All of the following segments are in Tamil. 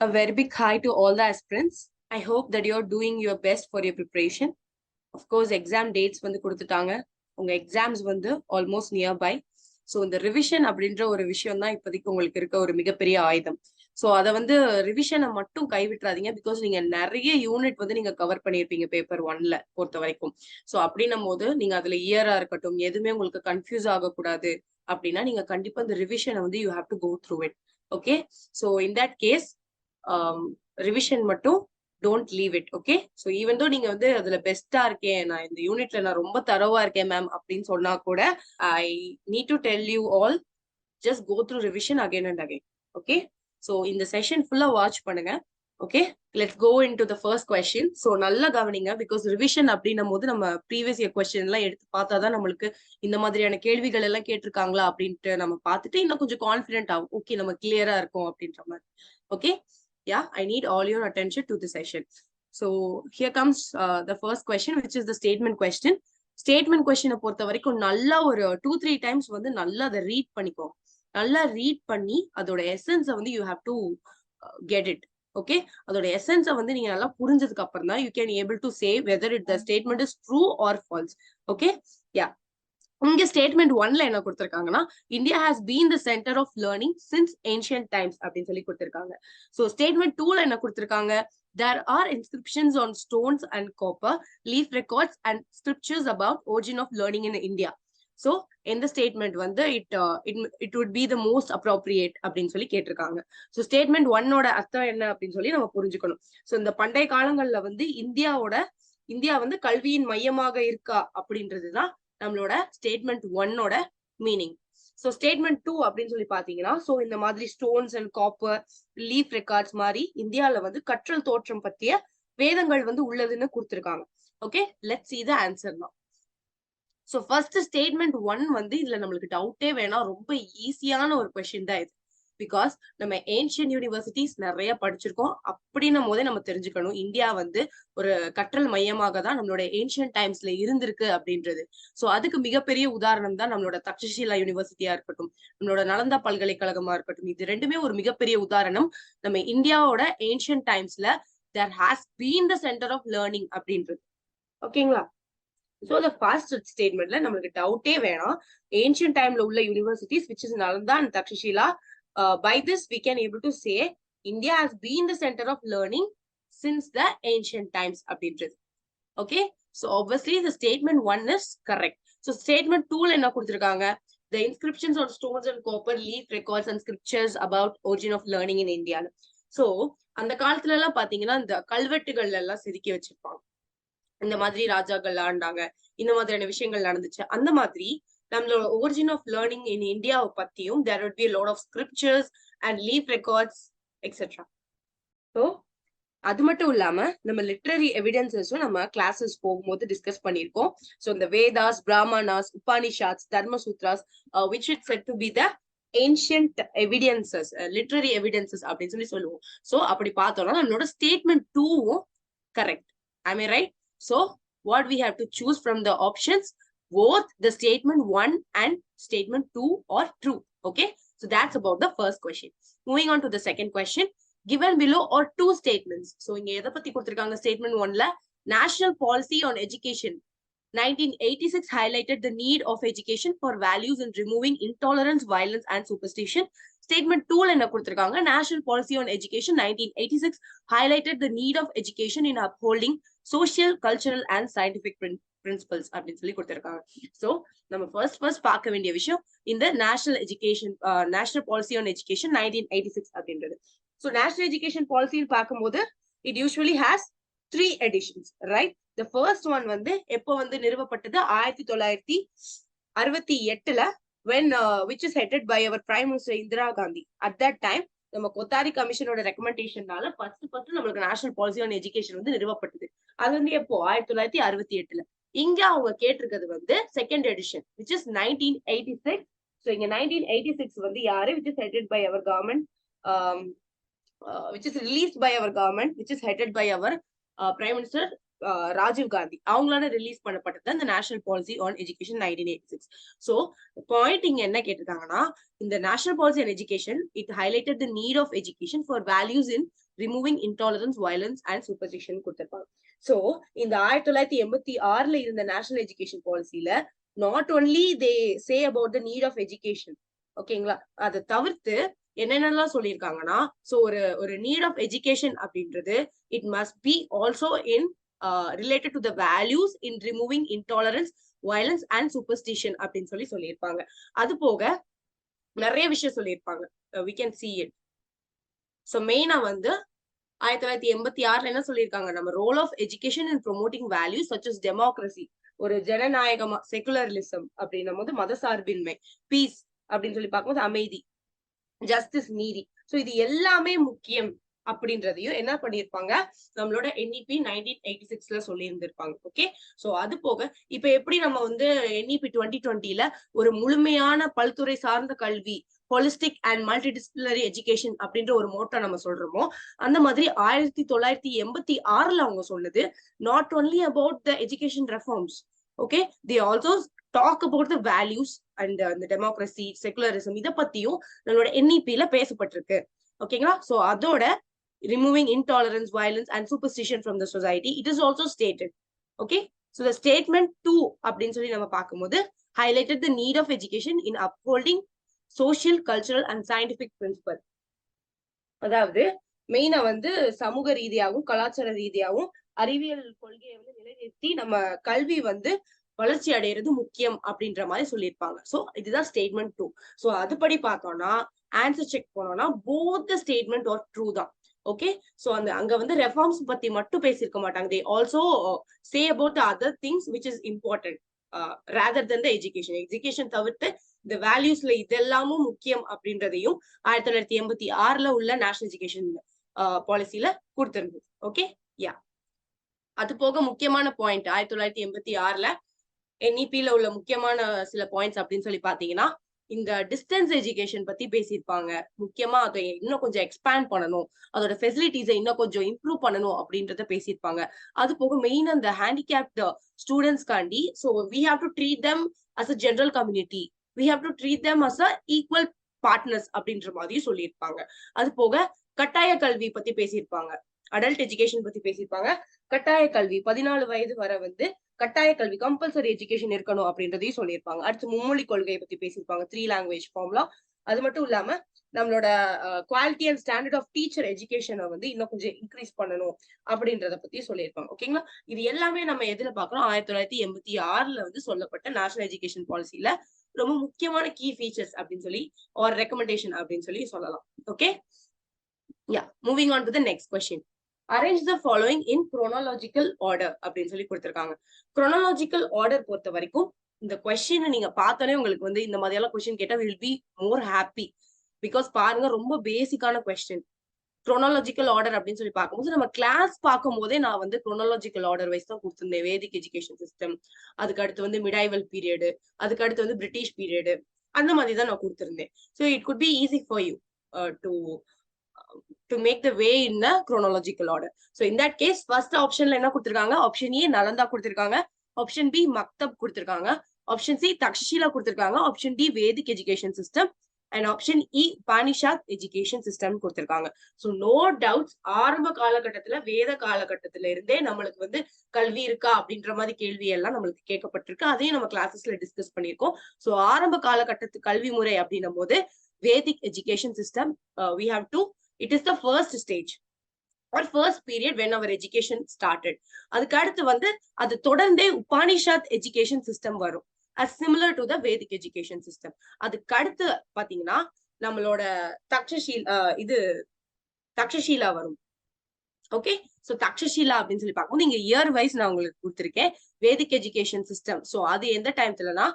A very big hi to all the aspirants. I hope that you're doing your best for your preparation. Of course, exam dates வந்து கொடுத்துட்டாங்க. உங்க எக்ஸாம்ஸ் வந்து ஆல்மோஸ்ட் நியர்பை. ஸோ இந்த ரிவிஷன் அப்படின்ற ஒரு விஷயம் தான் இப்போதைக்கு உங்களுக்கு இருக்க ஒரு மிகப்பெரிய ஆயுதம். ஸோ அதை வந்து ரிவிஷனை மட்டும் கைவிட்டுறாதீங்க. பிகாஸ் நீங்க நிறைய யூனிட் வந்து நீங்க கவர் பண்ணியிருப்பீங்க பேப்பர் 1ல பொறுத்த வரைக்கும். ஸோ அப்படின்னும் போது நீங்க அதுல இயரா இருக்கட்டும் எதுவுமே உங்களுக்கு கன்ஃபியூஸ் ஆகக்கூடாது அப்படின்னா நீங்க கண்டிப்பா இந்த ரிவிஷனை வந்து you have to go through it. Okay, so in that case revision மட்டும் don't leave it. Okay, so even though நீங்க வந்து அதுல பெஸ்டா இருக்கேன், நான் இந்த யூனிட்ல நான் ரொம்ப தரவா இருக்கேன் மேம் அப்படின்னு சொன்னா கூட I need to tell you all just go through revision again and again. Okay, so இந்த செஷன் ஃபுல்லா வாட்ச் பண்ணுங்க. Okay, let's go into the first question. So நல்லா கவனிங்க. பிகாஸ் ரிவிஷன் அப்படின்னும் போது நம்ம ப்ரீவியஸ் இயர் கொஸ்டின் எல்லாம் எடுத்து பார்த்தாதான் நம்மளுக்கு இந்த மாதிரியான கேள்விகள் எல்லாம் கேட்டிருக்காங்களா அப்படின்ட்டு நம்ம பார்த்துட்டு இன்னும் கொஞ்சம் கான்ஃபிடென்ட் ஆகும். ஓகே, நம்ம கிளியரா இருக்கும் அப்படின்ற மாதிரி. Okay, yeah, I need all your attention to the session. So here comes the first question, which is the statement question. Statement question பொறுத்த வரைக்கும் நல்லா ஒரு 2-3 times வந்து நல்லா அதை ரீட் பண்ணிக்கோ. நல்லா ரீட் பண்ணி அதோட எசன்ஸை வந்து you have to get it. Okay, அதோட எசன்ஸை வந்து நீங்க நல்லா புரிஞ்சதுக்கு அப்புறம் தான் you can able to say whether it the statement is true or false. Okay, yeah, இங்க ஸ்டேட்மெண்ட் 1ல என்ன கொடுத்திருக்காங்கன்னா India has been the centre of learning since ancient times அப்படின்னு சொல்லி கொடுத்திருக்காங்க. ஸோ ஸ்டேட்மெண்ட் 2ல என்ன கொடுத்திருக்காங்க, there are inscriptions on stones and copper, leaf records and scriptures about origin of learning in India. So இந்த ஸ்டேட்மெண்ட் வந்து it would be the most appropriate அப்படின்னு சொல்லி கேட்டிருக்காங்க. ஸோ ஸ்டேட்மெண்ட் 1ஓட அர்த்தம் என்ன அப்படின்னு சொல்லி நம்ம புரிஞ்சுக்கணும். ஸோ இந்த பண்டைய காலங்கள்ல வந்து இந்தியா வந்து கல்வியின் மையமாக இருக்கா அப்படின்றதுதான் நம்மளோட ஸ்டேட்மெண்ட் 1ஓட மீனிங். ஸோ ஸ்டேட்மெண்ட் 2 அப்படின்னு சொல்லி பாத்தீங்கன்னா, ஸோ இந்த மாதிரி stones and copper, leaf records மாதிரி இந்தியாவில வந்து கற்றல் தோற்றம் பத்திய வேதங்கள் வந்து உள்ளதுன்னு கொடுத்திருக்காங்க. Okay, let's see the answer now. So first statement 1 வந்து இதுல நம்மளுக்கு டவுட்டே வேணாம், ரொம்ப ஈஸியான ஒரு கொஸ்டின் தான் இது. பிகாஸ் நம்ம ஏன்ஷியன் யூனிவர்சிட்டிஸ் நிறைய படிச்சிருக்கோம். அப்படின்னும் போதே நம்ம தெரிஞ்சுக்கணும் இந்தியா வந்து ஒரு கற்றல் மையமாக தான் நம்மளோட ஏன்ஷியன் டைம்ஸ்ல இருந்திருக்கு அப்படின்றது. ஸோ அதுக்கு மிகப்பெரிய உதாரணம் தான் நம்மளோட தக்ஷஷிலா யூனிவர்சிட்டியா இருக்கட்டும், நம்மளோட நலந்தா பல்கலைக்கழகமா இருக்கட்டும். இது ரெண்டுமே ஒரு மிகப்பெரிய உதாரணம். நம்ம இந்தியாவோட ஏன்ஷியன் டைம்ஸ்ல there has been the center of learning அப்படின்றது. ஓகேங்களா? ஸோ the first ஸ்டேட்மெண்ட்ல நம்மளுக்கு டவுட்டே வேணாம். ஏன்ஷியன் டைம்ல உள்ள universities which is Nalanda and Takshashila. By this, we can able to say India has been the center of learning since the ancient times. Okay, so obviously the statement 1 is correct. So statement 2 என்ன கொடுத்திருக்காங்க, the inscriptions on stones and copper, leaf records and scriptures about origin of learning in India. So அந்த காலத்துல எல்லாம் பாத்தீங்கன்னா இந்த கல்வெட்டுகள்ல எல்லாம் செதுக்கி வச்சிருப்பாங்க. இந்த மாதிரி ராஜாக்கள் ஆண்டாங்க, இந்த மாதிரியான விஷயங்கள் நடந்துச்சு. அந்த மாதிரி நம்மளோட origin of learning in India பத்தியும் there would be a lot of scriptures and leaf records etc. So அது மட்டும் இல்லாம நம்ம லிட்ரரி எவிடன்சஸும் நம்ம கிளாஸஸ் போகும்போது டிஸ்கஸ் பண்ணியிருக்கோம். ஸோ இந்த Vedas, Brahmanas, உபானிஷாத்ஸ், தர்மசூத்ராஸ் which is said to be the ancient evidences, literary evidences அப்படின்னு சொல்லி சொல்லுவோம். ஸோ அப்படி பார்த்தோம்னா நம்மளோட ஸ்டேட்மெண்ட் 2வும் correct. Am I right? So what we have to choose from the options, both the statement 1 and statement 2 are true. Okay, so that's about the first question. Moving on to the second question. Given below are two statements. So இங்க எதை பத்தி கொடுத்திருக்காங்க, statement 1ல national policy on education 1986 highlighted the need of education for values in removing intolerance, violence and superstition. Statement 2ல என்ன கொடுத்திருக்காங்க, national policy on education 1986 highlighted the need of education in upholding social, cultural and scientific principles அப்படின்னு சொல்லி கொடுத்திருக்காங்க. ஸோ நம்ம ஃபர்ஸ்ட் பார்க்க வேண்டிய விஷயம் இந்த நேஷனல் பாலிசி ஆன் எஜுகேஷன் 1986 அப்படின்றது. ஸோ நேஷனல் எஜுகேஷன் பாலிசின்னு பார்க்கும்போது it usually has 3 editions, right? The first one வந்து எப்போ வந்து நிறுவப்பட்டது, 1968ல when which is headed by our Prime Minister Indira Gandhi. At that time நம்ம கொத்தாரி கமிஷனோட ரெக்கமெண்டேஷன்னால ஃபர்ஸ்ட் நம்மளுக்கு நேஷனல் பாலிசி ஆன் எஜுகேஷன் வந்து நிறுவப்பட்டது. அது வந்து எப்போ 1968ல. இங்க அவங்க கேட்டிருக்கிறது வந்து second edition which is 1986. So இங்க 1986 வந்து யாரு, which is headed by our government, which is released by our government, which is headed by our Prime Minister Rajiv Gandhi. அவங்களால ரிலீஸ் பண்ணப்பட்டது இந்த national policy on education 1986. So point இங்க என்ன கேட்டிருக்காங்கன்னா, இந்த national policy on education it highlighted the need of education for values in removing intolerance, violence and superstition கொடுத்திருப்பாங்க. சோ இந்த 1986ல இருந்த நேஷனல் எஜுகேஷன் பாலிசியில not only they say about the need of education, ஓகேங்களா, அதை தவிர்த்து என்னென்னலாம் சொல்லியிருக்காங்கன்னா, சோ ஒரு நீட் ஆஃப் எஜுகேஷன் அப்படின்றது it must be also in related to the values in removing intolerance, violence and superstition அப்படின்னு சொல்லியிருப்பாங்க. அது போக நிறைய விஷயம் சொல்லியிருப்பாங்க. we can see it. So மெயினா வந்து 1986ல என்ன சொல்லியிருக்காங்க, நம்ம role of education in promoting values such as democracy, ஒரு ஜனநாயகமா செகுலரிசம் அப்படின்னும் போது மதசார்பின்மை, பீஸ் அப்படின்னு சொல்லி பார்க்கும்போது அமைதி, ஜஸ்டிஸ், நீதி, சோ இது எல்லாமே முக்கியம் அப்படின்றதையும் என்ன பண்ணிருப்பாங்க, நம்மளோட NEP 1986ல சொல்லி இருந்திருப்பாங்க. ஓகே, சோ அது போக இப்ப எப்படி நம்ம வந்து NEP 2020ல ஒரு முழுமையான பல்துறை சார்ந்த கல்வி, ஹோலிஸ்டிக் அண்ட் மல்டிடிசிப்ளினரி எஜுகேஷன் அப்படின்ற ஒரு மோட்டோ நம்ம சொல்றோமோ, அந்த மாதிரி 1986ல அவங்க சொன்னது not only about the education reforms, okay, they also talk about the values and அந்த டெமோக்ரஸி, செகுலரிசம், இதை பத்தியும் நம்மளோட NEP-ல பேசப்பட்டிருக்கு. ஓகேங்களா, சோ அதோட removing intolerance, violence and superstition from the society, it is also stated. Okay, so the statement 2 அப்படின்னு சொல்லி நம்ம பார்க்கும்போது highlighted the need of education in upholding social, cultural and scientific principle. அதாவது மெயினா வந்து சமூக ரீதியாகவும் கலாச்சார ரீதியாகவும் அறிவியல் கொள்கையை வந்து நிலைநிறுத்தி நம்ம கல்வி வந்து வளர்ச்சி அடைகிறது முக்கியம் அப்படின்ற மாதிரி சொல்லியிருப்பாங்க. சோ இதுதான் ஸ்டேட்மெண்ட் 2. சோ அதுபடி பார்த்தோம்னா ஆன்சர் செக் போனோம்னா both the statement are true தான். ஓகே, சோ அங்க வந்து ரெஃபார்ம்ஸ் பத்தி மட்டும் பேசியிருக்க மாட்டாங்க. they also say about the other things which is important rather than the education தவிர்த்து இந்த வேல்யூஸ்ல இதெல்லாமும் முக்கியம் அப்படின்றதையும் 1986ல உள்ள நேஷனல் எஜுகேஷன் பாலிசியில கொடுத்திருந்தது. ஓகே, யா, அது போக முக்கியமான பாயிண்ட் 1986ல NEP-ல உள்ள முக்கியமான சில பாயிண்ட்ஸ் அப்படின்னு சொல்லி பாத்தீங்கன்னா, இந்த டிஸ்டன்ஸ் எஜுகேஷன் பத்தி பேசியிருப்பாங்க. முக்கியமா அதை இன்னும் கொஞ்சம் எக்ஸ்பேண்ட் பண்ணணும், அதோட ஃபெசிலிட்டிஸை இன்னும் கொஞ்சம் இம்ப்ரூவ் பண்ணணும் அப்படின்றத பேசியிருப்பாங்க. அது போக மெயின் அந்த ஹேண்டிகேப்ட் ஸ்டூடெண்ட்ஸ்காண்டி, so we have to treat them as a general community, we have to treat them as a equal partners அப்படின்ற மாதிரியும் சொல்லியிருப்பாங்க. அது போக கட்டாய கல்வி பத்தி பேசியிருப்பாங்க, அடல்ட் எஜுகேஷன் பத்தி பேசியிருப்பாங்க. கட்டாய கல்வி 14 வயது வரை வந்து கட்டாய கல்வி கம்பல்சரி எஜுகேஷன் இருக்கணும் அப்படின்றதையும் சொல்லியிருப்பாங்க. அடுத்து மும்மொழி கொள்கையை பத்தி பேசியிருப்பாங்க, 3 லாங்குவேஜ் ஃபார்ம்லா. அது மட்டும் இல்லாம நம்மளோட quality and standard of teacher எஜுகேஷனை வந்து இன்னும் கொஞ்சம் இன்க்ரீஸ் பண்ணணும் அப்படின்றத பத்தி சொல்லியிருப்பாங்க. ஓகேங்களா, இது எல்லாமே நம்ம எதுல பாக்குறோம், 1986ல வந்து சொல்லப்பட்ட நேஷனல் எஜுகேஷன் பாலிசியில ரொம்ப முக்கியமான கீ ஃபீச்சர்ஸ் அப்படின்னு சொல்லி ஆர் ரெக்கமெண்டேஷன் அப்படின்னு சொல்லி சொல்லலாம். Okay, yeah, moving on to the next question. Arrange the following in chronological order அப்படின்னு சொல்லி கொடுத்திருக்காங்க. குரோனாலஜிக்கல் ஆர்டர் பொறுத்த வரைக்கும் இந்த கொஸ்டின் நீங்க பார்த்தாலே உங்களுக்கு வந்து இந்த மாதிரியெல்லாம் கொஸ்டின் கேட்டா will be more happy. Because பாருங்க, ரொம்ப பேசிக்கான கொஸ்டின். குரோனாலஜிக்கல் ஆர்டர் அப்படின்னு சொல்லி பார்க்கும்போது நம்ம கிளாஸ் பார்க்கும் போதே நான் வந்து குரோனாலஜிக்கல் ஆர்டர் வைஸ் தான் கொடுத்திருந்தேன். வேதிக் எஜுகேஷன் சிஸ்டம், அதுக்கு அடுத்து வந்து மிடைவல் பீரியடு, அதுக்கு அடுத்து வந்து பிரிட்டிஷ் பீரியடு, அந்த மாதிரி தான் நான் கொடுத்திருந்தேன். So it could be easy for you to make the way in the chronological order. So in that case, first optionல என்ன கொடுத்திருக்காங்க, ஆப்ஷன் ஏ நலந்தா கொடுத்திருக்காங்க, ஆப்ஷன் பி மக்தப் கொடுத்திருக்காங்க, ஆப்ஷன் சி தக்ஷஷீலா கொடுத்திருக்காங்க, option D Vedic education system and option E Upanishad education system கொடுத்திருக்காங்க. ஸோ நோ டவுட்ஸ், ஆரம்ப காலகட்டத்துல வேத காலகட்டத்துல இருந்தே நம்மளுக்கு வந்து கல்வி இருக்கா அப்படின்ற மாதிரி கேள்வி எல்லாம் நம்மளுக்கு கேட்கப்பட்டிருக்கு. அதையும் நம்ம கிளாஸஸ்ல டிஸ்கஸ் பண்ணியிருக்கோம். ஸோ ஆரம்ப காலகட்டத்து கல்வி முறை அப்படின்னும் போது வேதிக் education system we have to, it is the first stage or first period when our education started. அதுக்கு அடுத்து வந்து அது தொடர்ந்தே உபனிஷத் எஜுகேஷன் சிஸ்டம் வரும், as similar to the Vedic education system. அதுக்கு அடுத்து பாத்தீங்கன்னா நம்மளோட தக்ஷஷீலா வரும். ஓகே, சோ தக்ஷஷீலா அப்படின்னு சொல்லி பார்க்கும்போது இங்க இயர் வைஸ் நான் உங்களுக்கு கொடுத்திருக்கேன் வேதிக் எஜுகேஷன் சிஸ்டம். சோ அது எந்த டைம்லனா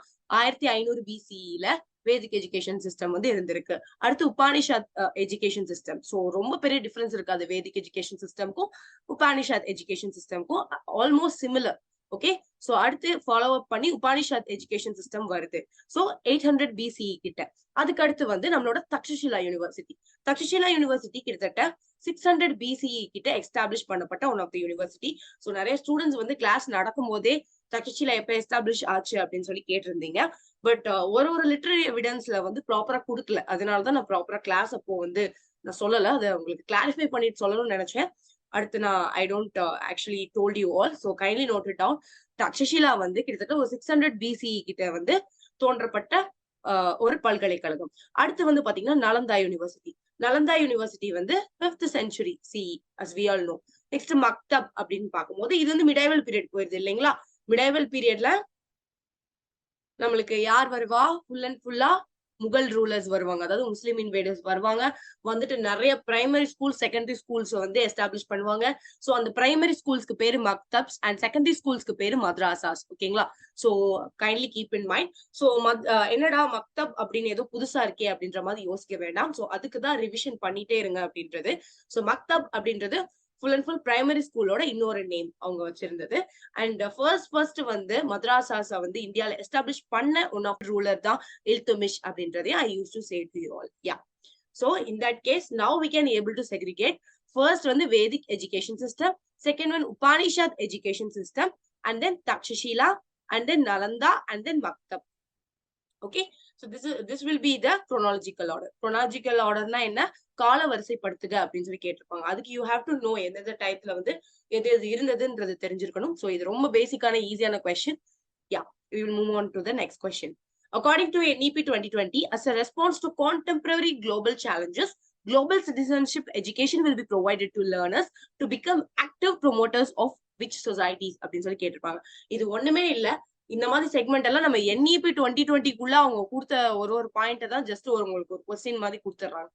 1500 BCE-ல வேதிக் எஜுகேஷன் சிஸ்டம் வந்து இருந்திருக்கு. அடுத்து உபனிஷத் எஜுகேஷன் சிஸ்டம். சோ ரொம்ப பெரிய டிஃபரன்ஸ் இருக்காது வேதிக் எஜுகேஷன் சிஸ்டம்க்கும் உபனிஷத் எஜுகேஷன் சிஸ்டம்க்கும், ஆல்மோஸ்ட் சிமிலர். ஓகே, சோ அடுத்து ஃபாலோ அப் பண்ணி உபனிஷத் எஜுகேஷன் சிஸ்டம் வருது. சோ 800 BCE கிட்ட. அதுக்கு அடுத்து வந்து நம்மளோட தக்ஷஷீலா யூனிவர்சிட்டி கிட்டத்தட்ட 600 BCE கிட்ட எஸ்டாப்ளிஷ் பண்ணப்பட்ட one of the university. So நிறைய ஸ்டூடெண்ட்ஸ் வந்து கிளாஸ் நடக்கும் போதே தக்ஷஷீலா எப்ப எஸ்டாப்ளிஷ் ஆச்சு அப்படின்னு சொல்லி கேட்டிருந்தீங்க. பட் ஒரு லிட்டரரி எவிடன்ஸ்ல வந்து ப்ராப்பரா கொடுக்கல, அதனாலதான் நான் ப்ராப்பரா கிளாஸ் அப்போ வந்து நான் சொல்லல, அதை உங்களுக்கு கிளாரிஃபை பண்ணிட்டு சொல்லணும்னு நினைச்சேன். அடுத்து நான் I don't actually told you all, so kindly note it down. Takshashila வந்து கிட்டத்தட்ட ஒரு 600 BCE கிட்ட வந்து தோன்றப்பட்ட ஒரு பல்கலைக்கழகம். அடுத்து வந்து பாத்தீங்கன்னா நலந்தா யூனிவர்சிட்டி. நலந்தா யூனிவர்சிட்டி வந்து 5th century CE as we all know. Next மக்தப் அப்படின்னு பார்க்கும்போது இது வந்து மிடைவல் பீரியட் போயிருது இல்லைங்களா. மிடைவல் பீரியட்ல நம்மளுக்கு யார் வருவா? ஃபுல் அண்ட் ஃபுல்லா முகல் ரூலர்ஸ் வருவாங்க, அதாவது முஸ்லீம் இன்வேடர்ஸ் வருவாங்க. வந்துட்டு நிறைய பிரைமரி ஸ்கூல், செகண்டரி ஸ்கூல்ஸ் வந்து எஸ்டாப்ளிஷ் பண்ணுவாங்க. சோ அந்த பிரைமரி ஸ்கூல்ஸ்க்கு பேரு மக்தப்ஸ் அண்ட் செகண்டரி ஸ்கூல்ஸ்க்கு பேரு மദ്രാസാஸ். ஓகேங்களா. So kindly keep in mind. So என்னடா மக்தப் அப்படின்னு ஏதோ புதுசா இருக்கே அப்படின்ற மாதிரி யோசிக்க வேண்டாம். சோ அதுக்குதான் ரிவிஷன் பண்ணிட்டே இருங்க அப்படின்றது. சோ மக்தப் அப்படின்றது ஃபுல் அண்ட் ஃபுல் பிரைமரி ஸ்கூலோட இன்னொரு நேம் அவங்க வச்சிருந்தது. அண்ட் ஃபர்ஸ்ட் வந்து மദ്രാസാஸை வந்து இந்தியால எஸ்டாப்ளிஷ் பண்ண ஒன் ஆஃப் ரூலர் தான் இல்துமிஷ் அப்படின்றதே I use to say to you all. Yeah, so in that case now we can able to segregate. First வந்து Vedic education system, second one Upanishad education system, and then Takshashila, and then Nalanda, and then Maktab. Okay, so this will be the chronological order. Chronological order na enna கால வரிசைப்படுத்துக அப்படின்னு சொல்லி கேட்டிருப்பாங்க. அதுக்கு யூ ஹேவ் டு நோ எந்தெந்த டைப்ல வந்து எது எது இருந்ததுன்றது தெரிஞ்சிருக்கணும். சோ இது ரொம்ப பேசிக்கான ஈஸியான question. Yeah, we will move on to the next question. According to NEP 2020, as a response to contemporary global challenges, global citizenship education will be provided to learners to become active promoters of which societies அப்படின்னு சொல்லி கேட்டிருப்பாங்க. இது ஒண்ணுமே இல்ல, இந்த மாதிரி செக்மெண்ட் எல்லாம் நம்ம NEP 2020க்குள்ள அவங்க கொடுத்த ஒரு பாயிண்ட் தான் ஜஸ்ட் உங்களுக்கு ஒரு கொஸ்டின் மாதிரி கொடுத்துறாங்க.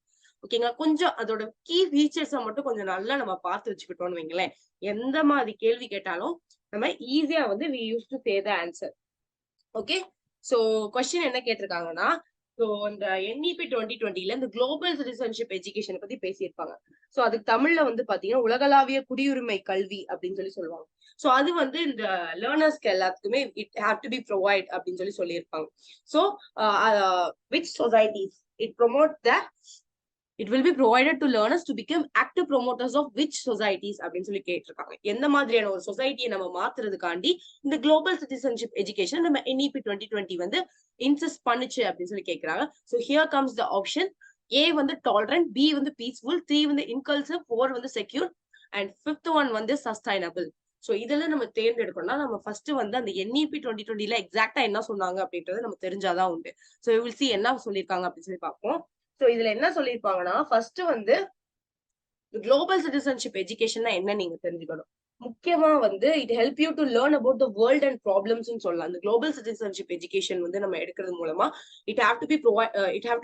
ஓகேங்களா. கொஞ்சம் அதோட கீ ஃபீச்சர்ஸ் மட்டும் கொஞ்சம் நல்லா நம்ம பார்த்து வச்சுக்கிட்டோம்னு வைங்களேன், எந்த மாதிரி கேள்வி கேட்டாலும் நம்ம ஈஸியா வந்து we used to say the answer. Okay, so question என்ன கேட்டிருக்காங்கன்னா, சோ இந்த NEP 2020ல இந்த குளோபல் சிட்டிசன்ஷிப் எஜுகேஷன் பத்தி பேசியிருப்பாங்க. சோ அதுக்கு தமிழ்ல வந்து பாத்தீங்கன்னா உலகளாவிய குடியுரிமை கல்வி அப்படின்னு சொல்லி சொல்லுவாங்க. சோ அது வந்து இந்த லேர்னர்ஸ்க்கு எல்லாத்துக்குமே it have to be provide அப்படின்னு சொல்லி சொல்லியிருப்பாங்க. So which societies it promote the it will be provided to learners to become active promoters of which societies அப்படின்னு சொல்லி கேட்டிருக்காங்க. எந்த மாதிரியான ஒரு சொசைட்டியை நம்ம மாத்துறதுக்காண்டி இந்த குளோபல் சிட்டிசன்ஷிப் எஜுகேஷன் நம்ம NEP 2020 வந்து இன்சிஸ்ட் பண்ணுச்சு அப்படின்னு சொல்லி கேட்கிறாங்க. So here comes the option. A வந்து டாலரண்ட், B வந்து பீஸ்ஃபுல், 3 வந்து இன்கல்சிவ், 4 வந்து செக்யூர், அண்ட் 5th ஒன் வந்து சஸ்டைனபிள். சோ இதெல்லாம் நம்ம தேர்ந்தெடுக்கணும்னா நம்ம ஃபர்ஸ்ட் வந்து அந்த NEP 2020ல எக்ஸாக்டா என்ன சொன்னாங்க அப்படின்றது நம்ம தெரிஞ்சாதான் உண்டு. சோ we will see என்ன சொல்லியிருக்காங்க அப்படின்னு சொல்லி பார்ப்போம். சோ இதுல என்ன சொல்லியிருப்பாங்கன்னா, ஃபர்ஸ்ட் வந்து குளோபல் சிட்டிசன்ஷிப் எஜுகேஷன் என்ன நீங்க தெரிஞ்சுக்கணும். முக்கியமா வந்து it help you to learn about the world and problems சொல்லலாம். அந்த குளோபல் சிட்டிசன்ஷிப் எஜுகேஷன் வந்து நம்ம எடுக்கிறது மூலமா it have to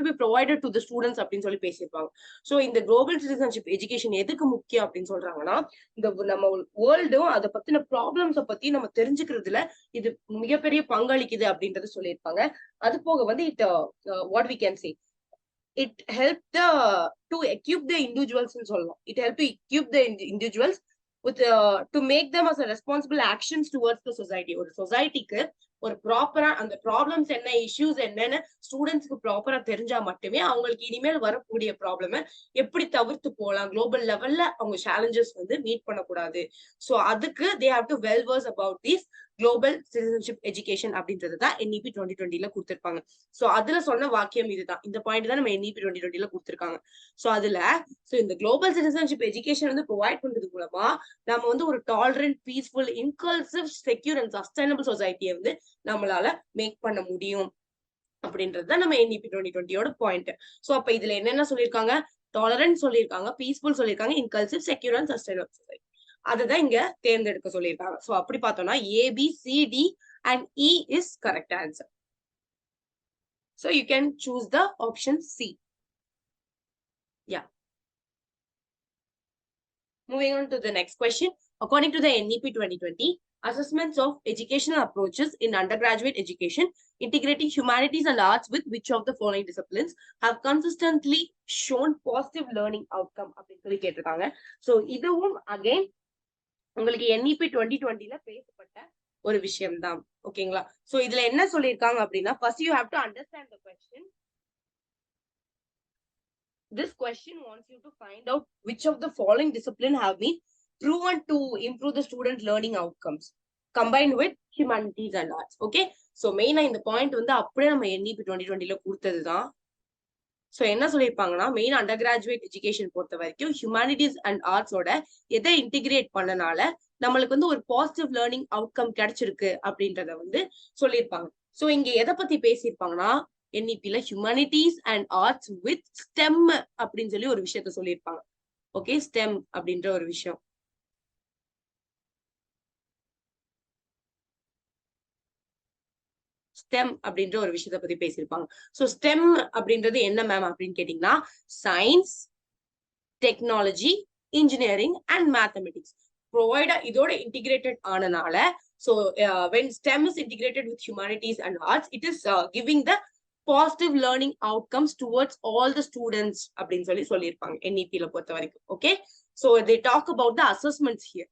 be provided to the students அப்படின்னு சொல்லி பேசியிருப்பாங்க. சோ இந்த குளோபல் சிட்டிசன்ஷிப் எஜுகேஷன் எதுக்கு முக்கியம் அப்படின்னு சொல்றாங்கன்னா, இந்த நம்ம வேர்ல்டும் அதை பத்தின ப்ராப்ளம்ஸை பத்தி நம்ம தெரிஞ்சுக்கிறதுல இது மிகப்பெரிய பங்களிக்குது அப்படின்றத சொல்லியிருப்பாங்க. அது போக வந்து it what we can say it helped to equip the individuals in சொல்லலாம். It helped to equip the individuals with to make them as a responsible actions towards the society. ஒரு சொசைட்டிக்கு ஒரு ப்ராப்பரா அந்த ப்ராப்ளம்ஸ் என்ன, இஷ்யூஸ் என்னன்னு ஸ்டூடெண்ட்ஸ்க்கு ப்ராப்பரா தெரிஞ்சா மட்டுமே அவங்களுக்கு இனிமேல் வரக்கூடிய ப்ராப்ளம எப்படி தவிர்த்து போகலாம், குளோபல் லெவல்ல அவங்க சேலஞ்சஸ் வந்து மீட் பண்ணக்கூடாது. சோ அதுக்கு they have to well verse about this global citizenship education அப்படின்றதுதான் NEP 2020ல கொடுத்திருப்பாங்க. சோ அதுல சொன்ன வாக்கியம் இதுதான், இந்த பாயிண்ட் தான் நம்ம NEP 2020ல கொடுத்திருக்காங்க. சோ அதுல இந்த குளோபல் சிட்டிசன்ஷிப் எஜுகேஷன் வந்து ப்ரொவைட் பண்றது மூலமா நம்ம வந்து ஒரு tolerant, peaceful, inclusive, secure and sustainable சொசைட்டியை வந்து நம்மளால மேக் பண்ண முடியும் அப்படின்றதுதான் நம்ம NEP 2020யோட பாயிண்ட். சோ அப்ப இதுல என்னென்ன சொல்லியிருக்காங்க, டாலரண்ட் சொல்லியிருக்காங்க, பீஸ்ஃபுல் சொல்லியிருக்காங்க, inclusive, secure and sustainable society அதுதான் இங்க தேர்ந்தெடுக்க சொல்லியிருக்காங்க. சோ அப்படி பார்த்தோம்னா ABCD and E is correct answer. So you can choose the option C. Yeah. Moving on to the next question. According to the NEP 2020, assessments of educational approaches in undergraduate education integrating humanities and arts with which of the following disciplines have consistently shown positive learning outcome அப்படின்னு சொல்லி கேட்டிருக்காங்க. சோ இதுவும் அகைன் உங்களுக்கு NEP 2020ல பேசப்பட்ட ஒரு விஷயம் தான். ஓகேங்களா. சோ இதுல என்ன சொல்லியிருக்காங்க அப்படின்னா, first you have to understand the question. This question wants you to find out which of the following discipline have been proven to improve the student learning outcomes combined with humanities and arts. Okay, so மெயினா இந்த பாயிண்ட் வந்து அப்படியே நம்ம NEP 2020ல கொடுத்ததுதான். சோ என்ன சொல்லியிருப்பாங்கன்னா மெயின் அண்டர் கிராஜுவேட் எஜுகேஷன் பொறுத்த வரைக்கும் ஹியூமானிட்டிஸ் அண்ட் ஆர்ட்ஸோட எதை இன்டிகிரேட் பண்ணனால நம்மளுக்கு வந்து ஒரு பாசிட்டிவ் லேர்னிங் அவுட்கம் கிடைச்சிருக்கு அப்படின்றத வந்து சொல்லியிருப்பாங்க. சோ இங்க எதை பத்தி பேசியிருப்பாங்கன்னா என்இபில humanities and arts with STEM அப்படின்னு சொல்லி ஒரு விஷயத்த சொல்லியிருப்பாங்க. ஓகே, ஸ்டெம் அப்படின்ற ஒரு விஷயம். ஸ்டெம் அப்படின்ற ஒரு விஷயத்த பத்தி பேசியிருப்பாங்க. சோ ஸ்டெம் அப்படின்றது என்ன மேம் அப்படின்னு கேட்டீங்கன்னா science, technology, engineering and mathematics ப்ரொவைடா இதோட இன்டிகிரேட்டட் ஆனனால so when STEM is integrated with humanities and arts it is giving the positive learning outcomes towards all the students அப்படின்னு சொல்லி சொல்லியிருப்பாங்க NEP-ல பொறுத்த வரைக்கும். Okay, so they talk about the assessments here.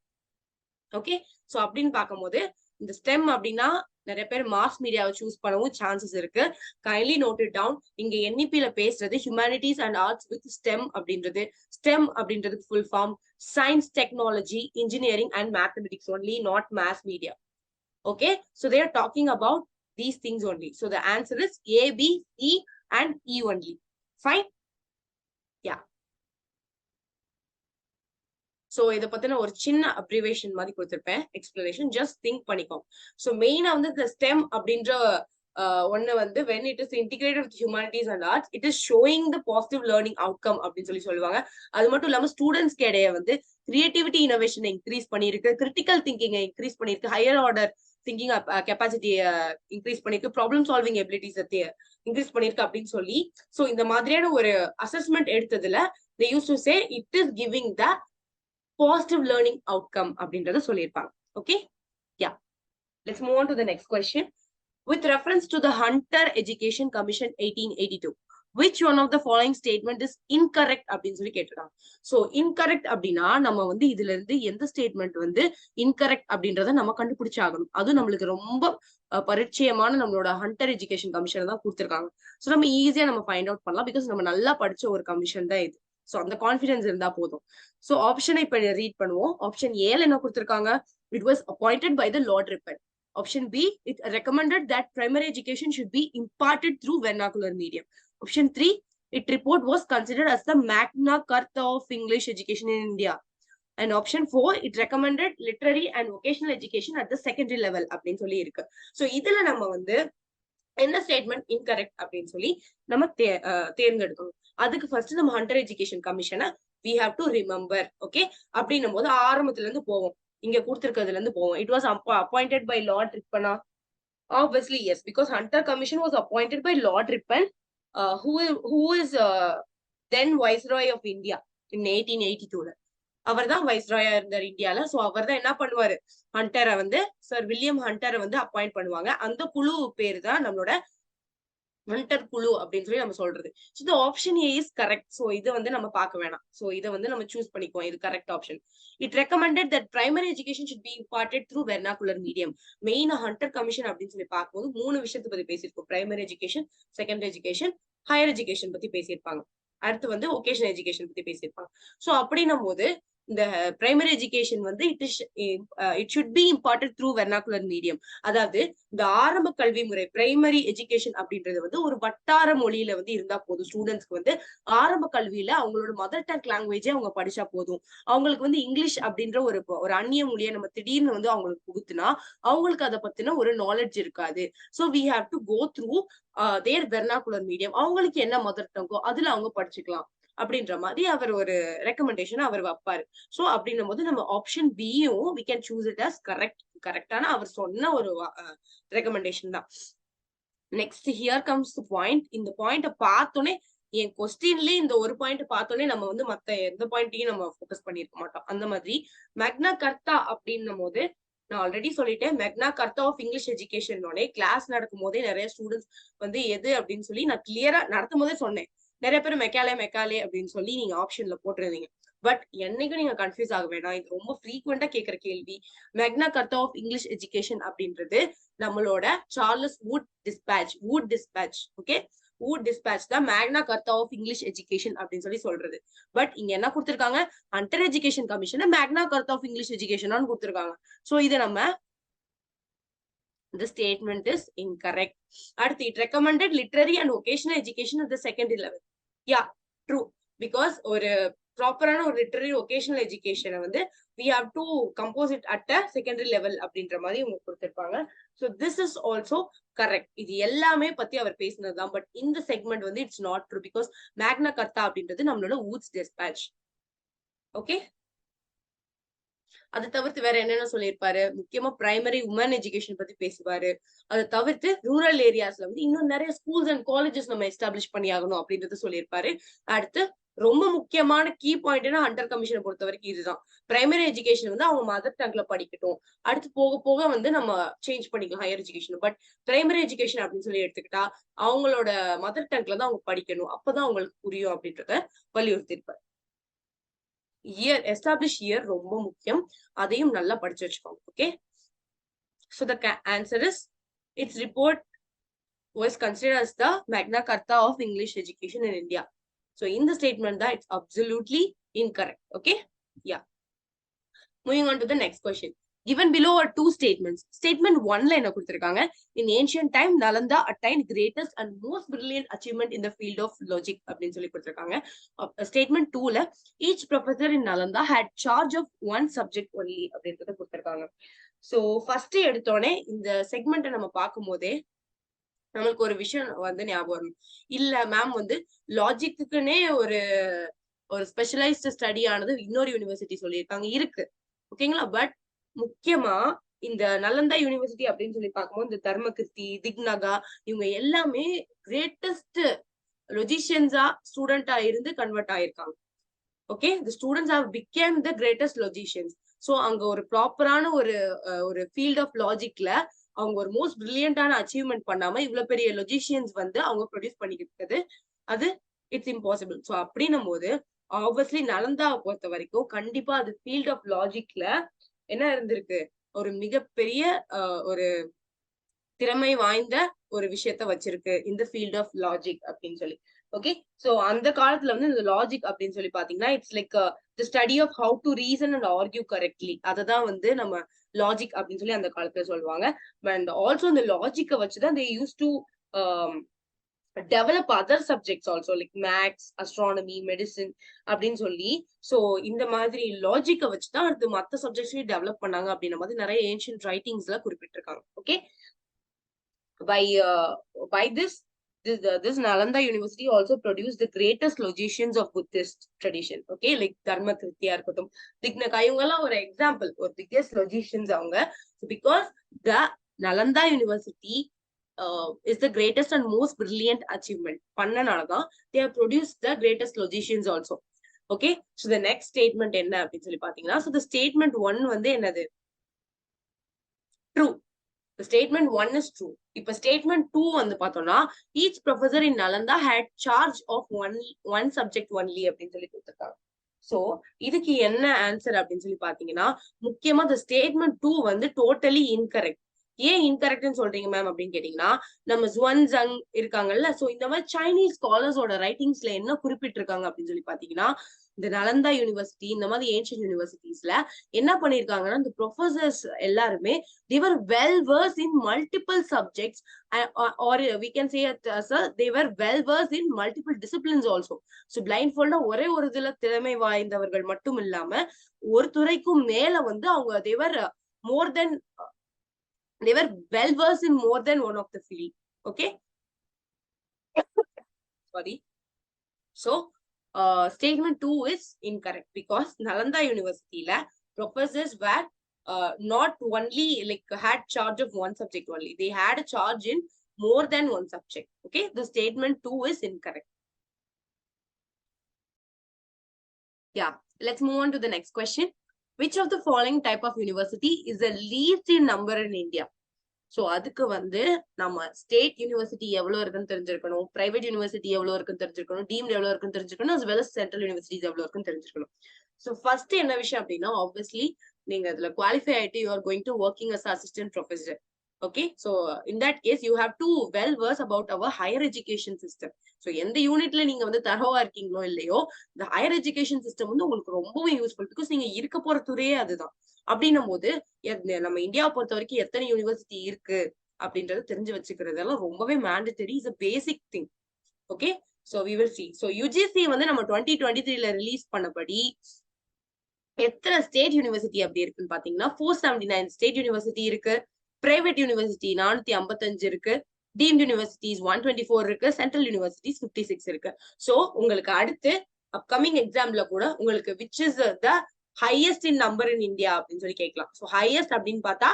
Okay, so அப்படின்னு பார்க்கும்போது இந்த ஸ்டெம் அப்படின்னா நிறைய பேர் மாஸ் மீடியாவை சூஸ் பண்ணவும் சான்சஸ் இருக்கு. Kindly note it down. இங்க NEP-ல பேசுறது humanities and arts with STEM அப்படின்றது. ஸ்டெம் அப்படின்றதுக்கு full form science, technology, engineering and mathematics only, not mass media. Okay, so they are talking about these things only. So the answer is A, B, C and E only. Fine? Yeah. So இத பத்தின ஒரு சின்ன அப்ரிவேஷன் மாதிரி கொடுத்திருப்பேன், எக்ஸ்பிளனேஷன். ஜஸ்ட் திங்க் பண்ணிக்கோங்க. ஸோ மெயினா வந்து இந்த ஸ்டெம் அப்படின்ற ஒன்னு வந்து when it is integrated with humanities and arts it is showing the positive learning outcome அப்படின்னு சொல்லி சொல்லுவாங்க. அது மட்டும் இல்லாம ஸ்டூடெண்ட்ஸ்க்கு இடையே வந்து கிரியேட்டிவிட்டி இனோவேஷனை இன்க்ரீஸ் பண்ணிருக்கு, கிரிட்டிக்கல் திங்கிங்கை இன்க்ரீஸ் பண்ணிருக்கு, ஹையர் ஆர்டர் திங்கிங் கெப்பாசிட்டியை இன்க்ரீஸ் பண்ணிருக்கு, ப்ராப்ளம் சால்விங் எபிலிட்டிஸ் இன்க்ரீஸ் பண்ணிருக்கு அப்படின்னு சொல்லி சோ இந்த மாதிரியான ஒரு assessment எடுத்ததுல they used to say it is giving the positive learning outcome அப்படின்றத சொல்லியிருப்பாங்க. Okay, yeah, let's move on to the next question. With reference to the Hunter Education Commission 1882 which one of the following statement is incorrect அப்படின்னு சொல்லி கேட்டிருக்காங்க. சோ incorrect அப்படின்னா நம்ம வந்து இதுல இருந்து எந்த ஸ்டேட்மெண்ட் வந்து incorrect அப்படின்றத நம்ம கண்டுபிடிச்சாகணும். அதுவும் நம்மளுக்கு ரொம்ப பரிச்சயமான நம்மளோட ஹண்டர் எஜுகேஷன் கமிஷன் தான் கொடுத்திருக்காங்க. சோ நம்ம ஈஸியா நம்ம ஃபைண்ட் அவுட் பண்ணலாம், பிகாஸ் நம்ம நல்லா படிச்ச ஒரு கமிஷன் தான் இது. சோ அந்த கான்பிடன்ஸ் இருந்தா போதும். சோ ஆப்ஷனை இப்ப ரீட் பண்ணுவோம். ஆப்ஷன் ஏல என்ன கொடுத்திருக்காங்க, it was appointed by the Lord Ripon. Option B, it recommended that primary education should be imparted through vernacular medium. Option 3, its report was considered as the Magna Carta of English education in India. And option 4, it recommended literary and vocational education at the secondary level அப்படின்னு சொல்லி இருக்கு. சோ இதுல நம்ம வந்து என்ன ஸ்டேட்மெண்ட் இன்கரெக்ட் அப்படின்னு சொல்லி நம்ம தேர்ந்தெடுக்கணும். அதுக்கு ஃபர்ஸ்ட் நம்ம ஹண்டர் எஜுகேஷன் கமிஷனை we have to remember. Okay, அப்படின்னும் போது ஆரம்பத்துல இருந்து போவோம், இங்க கொடுத்திருக்கிறதுல இருந்து போவோம். It was appointed by Lord Ripon. Obviously yes, because Hunter Commission was appointed by Lord Ripon, who is then Viceroy of India in 1882. அவர் தான் வைஸ்ராயா இருந்தார் இந்தியால. சோ அவர் தான் என்ன பண்ணுவாரு, ஹண்டரை வந்து சர் வில்லியம் ஹண்டரை வந்து அப்பாயிண்ட் பண்ணுவாங்க. அந்த குழு பேரு தான் நம்மளோட ஹண்டர் குழு அப்படின்னு சொல்லி நம்ம சொல்றது. சோ இந்த option A is correct. So இதை வந்து நம்ம பார்க்க வேணாம். சோ இதை வந்து நம்ம சூஸ் பண்ணிக்குவோம், இது correct option. It recommended that primary education should be imported through vernacular medium. மெயினா ஹண்டர் கமிஷன் அப்படின்னு சொல்லி பார்க்கும்போது 3 விஷயத்தை பத்தி பேசியிருக்கோம். Primary education, secondary education, higher education பத்தி பேசியிருப்பாங்க. அடுத்து வந்து வொகேஷனல் எஜுகேஷன் பத்தி பேசியிருப்பாங்க. சோ அப்படின்னும் போது இந்த பிரைமரி எஜுகேஷன் வந்து it should be imported through vernacular medium. அதாவது இந்த ஆரம்ப கல்வி முறை பிரைமரி எஜுகேஷன் அப்படின்றது வந்து ஒரு வட்டார மொழியில வந்து இருந்தா போதும். ஸ்டூடெண்ட்ஸ்க்கு வந்து ஆரம்ப கல்வியில அவங்களோட மதர் டங் லாங்குவேஜே அவங்க படிச்சா போதும். அவங்களுக்கு வந்து இங்கிலீஷ் அப்படின்ற ஒரு அந்நிய மொழியை நம்ம திடீர்னு வந்து அவங்களுக்கு புகுத்துனா அவங்களுக்கு அதை பத்தின ஒரு நாலேஜ் இருக்காது. So we have to go through their vernacular medium. அவங்களுக்கு என்ன மதர் டங்கோ அதுல அவங்க படிச்சுக்கலாம் அப்படின்ற மாதிரி அவர் ஒரு ரெக்கமெண்டேஷன் அவர் வைப்பாரு. சோ அப்படின்னும் போது நம்ம ஆப்ஷன் பியும் we can choose it as கரெக்டான அவர் சொன்ன ஒரு ரெக்கமெண்டேஷன் தான். Next here comes the point. இந்த பாயிண்ட பார்த்தோன்னே என் கொஸ்டின்லயே இந்த ஒரு பாயிண்ட் பார்த்தோன்னே நம்ம வந்து மத்த எந்த பாயிண்ட்டையும் நம்ம ஃபோக்கஸ் பண்ணிருக்க மாட்டோம். அந்த மாதிரி மேக்னா கர்த்தா அப்படின்னும் போது நான் ஆல்ரெடி சொல்லிட்டேன், மேக்னா கர்த்தா ஆஃப் இங்கிலீஷ் எஜுகேஷனோட கிளாஸ் நடக்கும் போதே நிறைய ஸ்டூடெண்ட்ஸ் வந்து எது அப்படின்னு சொல்லி நான் கிளியரா நடத்தும் போதே சொன்னேன். நிறைய பேர் மெக்காலே அப்படின்னு சொல்லி நீங்க ஆப்ஷன்ல போட்டுருந்தீங்க. பட் என்னைக்கும் நீங்க கன்ஃபியூஸ் ஆக வேண்டாம், இது ரொம்ப ஃப்ரீக்வெண்டா கேட்கிற கேள்வி. மேக்னா கர்த்தா ஆஃப் இங்கிலீஷ் எஜுகேஷன் அப்படின்றது நம்மளோட Charles Wood dispatch okay, would dispatch தான் மேக்னா கர்த்தா ஆஃப் இங்கிலீஷ் எஜுகேஷன் அப்படின்னு சொல்லி சொல்றது. பட் இங்க என்ன கொடுத்திருக்காங்க, ஹண்டர் எஜுகேஷன் கமிஷன் மேக்னா கர்த்தா ஆஃப் இங்கிலீஷ் எஜுகேஷன் கொடுத்திருக்காங்க. சோ இது நம்ம the statement is incorrect. அடுத்து it recommended literary and vocational education at the secondary level. Yeah, true. Because ஒரு ப்ராப்பரான ஒரு லிட்டரரி ஒகேஷனல் எஜுகேஷனை வந்து we have to compose it at a secondary level அப்படின்ற மாதிரி உங்களுக்கு கொடுத்திருப்பாங்க. So this is also correct. இது எல்லாமே பத்தி அவர் பேசினதுதான். பட் இந்த செக்மெண்ட் வந்து இட்ஸ் நாட் ட்ரூ பிகாஸ் மேக்னா கர்த்தா அப்படின்றது நம்மளோட வூட்ஸ் டிஸ்பேட்ச். ஓகே, அதை தவிர்த்து வேற என்னென்ன சொல்லியிருப்பாரு, முக்கியமா பிரைமரி உமன் எஜுகேஷன் பத்தி பேசுவாரு. அதை தவிர்த்து ரூரல் ஏரியாஸ்ல வந்து இன்னும் நிறைய ஸ்கூல்ஸ் அண்ட் காலேஜஸ் நம்ம எஸ்டாப்ளிஷ் பண்ணி ஆகணும் அப்படின்றத சொல்லியிருப்பாரு. அடுத்து ரொம்ப முக்கியமான கீ பாயிண்ட்னா ஹண்டர் கமிஷனை பொறுத்த வரைக்கும் இதுதான். பிரைமரி எஜுகேஷன் வந்து அவங்க மதர் டங்க்ல படிக்கட்டும், அடுத்து போக போக வந்து நம்ம சேஞ்ச் பண்ணிக்கலாம் higher education. But primary education அப்படின்னு சொல்லி எடுத்துக்கிட்டா அவங்களோட மதர் டங்க்ல தான் அவங்க படிக்கணும், அப்பதான் அவங்களுக்கு புரியும் அப்படின்றத வலியுறுத்திருப்பாரு. இயர், எஸ்டாப்ளிஷ் இயர் ரொம்ப முக்கியம், அதையும் நல்லா படிச்சு வச்சுக்கோங்க. Okay, so the answer is its report was considered as the Magna Carta of English education in India. So in the statement that it's absolutely incorrect. Okay, yeah, moving on to the next question. Given below are two statements. Statement 1 ல என்ன கொடுத்திருக்காங்க, in ancient time Nalanda attained greatest and most brilliant achievement in the field of logic அப்படின்னு சொல்லி கொடுத்திருக்காங்க. Statement 2 ல each professor in Nalanda had charge of one subject only அப்படின்றத கொடுத்திருக்காங்க. So first எடுத்தோடனே இந்த செக்மெண்ட்டை நம்ம பார்க்கும் போதே நம்மளுக்கு ஒரு விஷயம் வந்து ஞாபகம் வரும். இல்ல மேம் வந்து லாஜிக்குன்னே ஒரு ஸ்பெஷலைஸ்ட் ஸ்டடி ஆனது இன்னொரு யூனிவர்சிட்டி சொல்லியிருக்காங்க, இருக்கு. ஓகேங்களா? பட் முக்கியமா இந்த நலந்தா யூனிவர்சிட்டி அப்படின்னு சொல்லி பார்க்கும்போது இந்த தர்மகிருத்தி, திக்னகா இவங்க எல்லாமே கிரேட்டஸ்ட் லொஜிஷியன்ஸா ஸ்டூடெண்டா இருந்து கன்வெர்ட் ஆயிருக்காங்க. Okay, the students have become the greatest logicians. So அங்க ஒரு ப்ராப்பரான ஒரு ஃபீல்ட் ஆஃப் லாஜிக்ல அவங்க ஒரு மோஸ்ட் பிரில்லியண்டான அச்சீவ்மெண்ட் பண்ணாம இவ்வளவு பெரிய லொஜிஷியன்ஸ் வந்து அவங்க ப்ரொடியூஸ் பண்ணிக்கிட்டு அது இட்ஸ் இம்பாசிபிள். ஸோ அப்படின்னும் போது ஆப்வியஸ்லி நலந்தாவை பொறுத்த வரைக்கும் கண்டிப்பா அது ஃபீல்ட் ஆஃப் லாஜிக்ல என்ன இருந்திருக்கு, ஒரு மிகப்பெரிய ஒரு திறமை வாய்ந்த ஒரு விஷயத்த வச்சிருக்கு இந்த ஃபீல்ட் ஆஃப் லாஜிக் அப்படின்னு சொல்லி. ஓகே, சோ அந்த காலத்துல வந்து இந்த லாஜிக் அப்படின்னு சொல்லி பாத்தீங்கன்னா it's like the study of how to reason and argue correctly. அததான் வந்து நம்ம லாஜிக் அப்படின்னு சொல்லி அந்த காலத்துல சொல்லுவாங்க. அண்ட் ஆல்சோ இந்த லாஜிக்கை வச்சுதான் they use to develop other subjects also like maths, astronomy, medicine அப்படின்னு சொல்லி. சோ இந்த மாதிரி லாஜிக்கை வச்சுதான் அடுத்து மற்ற சப்ஜெக்ட்ஸையும் டெவலப் பண்ணாங்க அப்படின்ற மாதிரி நிறைய ஏன்ஷியன்ட் ரைட்டிங்ஸ்ல குறிப்பிட்டிருக்காங்க. Okay, by this Nalanda University also produced the greatest logicians of Buddhist tradition. Okay, like Dharmakritya இருக்கட்டும், திக்னகா, இவங்க எல்லாம் ஒரு எக்ஸாம்பிள், ஒரு biggest logicians அவங்க. Because the Nalanda University is the greatest and most brilliant achievement பண்ணனாலதான் they have produced the greatest logicians also. Okay, so the next statement என்ன அப்படின்னு சொல்லி பாத்தீங்கன்னா, so the statement 1 வந்து என்னது, true. The statement 1 is true. இப்ப statement 2 வந்து பார்த்தோம்னா each professor in Nalanda had charge of one subject only அப்படின்னு சொல்லி கொடுத்திருக்காங்க. சோ இதுக்கு என்ன ஆன்சர் அப்படின்னு சொல்லி பாத்தீங்கன்னா, முக்கியமா the statement 2 வந்து totally incorrect. ஏன் இன்கரெக்ட்னு சொல்றீங்க மேம் அப்படின்னு கேட்டீங்கன்னா, நம்ம ஜுவன்சங் இருக்காங்கல்ல, சோ இந்த மாதிரி சைனீஸ் ஸ்காலர்ஸோட ரைட்டிங்ஸ்ல என்ன குறிப்பிட்டிருக்காங்க அப்படின்னு சொல்லி பாத்தீங்கன்னா, இந்த நலந்தா யூனிவர்சிட்டி இந்த மாதிரி ஏன்ஷியன்ட் யூனிவர்சிட்டிஸ்ல என்ன பண்ணிருக்காங்கன்னா, இந்த ப்ரொஃபசர்ஸ் எல்லாருமே they were well versed in multiple subjects or we can say they were well versed in multiple disciplines also. So blindfold ஒரே ஒரு இதுல திறமை வாய்ந்தவர்கள் மட்டும் இல்லாம ஒரு துறைக்கும் மேல வந்து அவங்க they were well versed in more than one of the field. Okay, sorry. So statement 2 is incorrect because Nalanda University la professors were not only like had charge of one subject only, they had a charge in more than one subject. Okay, the statement 2 is incorrect. Yeah, let's move on to the next question. Which of the following type of university is the least in number in India? So அதுக்கு வந்து நம்ம ஸ்டேட் யூனிவர்சிட்டி எவ்வளவு இருக்குன்னு தெரிஞ்சிருக்கணும், பிரைவேட் யூனிவர்சிட்டி எவ்வளவு இருக்குன்னு தெரிஞ்சிருக்கணும், டீம்டு எவ்வளவு இருக்குன்னு தெரிஞ்சிருக்கணும், as well as central universities எவ்வளவு இருக்குன்னு தெரிஞ்சிருக்கணும். சோ ஃபர்ஸ்ட் என்ன விஷயம் அப்படின்னா, ஆப்வியஸ்லி நீங்க அதுல குவாலிஃபை ஆயிட்டு you are going to working as assistant professor. Okay, so in that case you have to well verse about our higher education system. So எந்த யூனிட்ல நீங்க வந்து தரவா இருக்கீங்களோ இல்லையோ, இந்த ஹையர் எஜுகேஷன் சிஸ்டம் வந்து உங்களுக்கு ரொம்பவே யூஸ்ஃபுல். பிகாஸ் நீங்க இருக்க போற துறையே அதுதான். அப்படின்னும் போது நம்ம இந்தியாவை பொறுத்த வரைக்கும் எத்தனை யூனிவர்சிட்டி இருக்கு அப்படின்றது தெரிஞ்சு வச்சுக்கிறதெல்லாம் ரொம்பவே mandatory, is a basic thing. Okay, So we will see. So UGC வந்து நம்ம 2023ல ரிலீஸ் பண்ணபடி எத்தனை ஸ்டேட் யூனிவர்சிட்டி அப்படி இருக்குன்னு பாத்தீங்கன்னா 479 ஸ்டேட் யூனிவர்சிட்டி இருக்கு, பிரைவேட் யூனிவர்சிட்டி 455 இருக்கு, டீம்ட் யூனிவர்சிட்டிஸ் 124 இருக்கு, சென்ட்ரல் யூனிவர்சிட்டிஸ் 56 இருக்கு. சோ உங்களுக்கு அடுத்து அப்கமிங் எக்ஸாம்ல கூட உங்களுக்கு which is the highest in number in India அப்படின்னு சொல்லி கேட்கலாம். சோ ஹையஸ்ட் அப்படின்னு பார்த்தா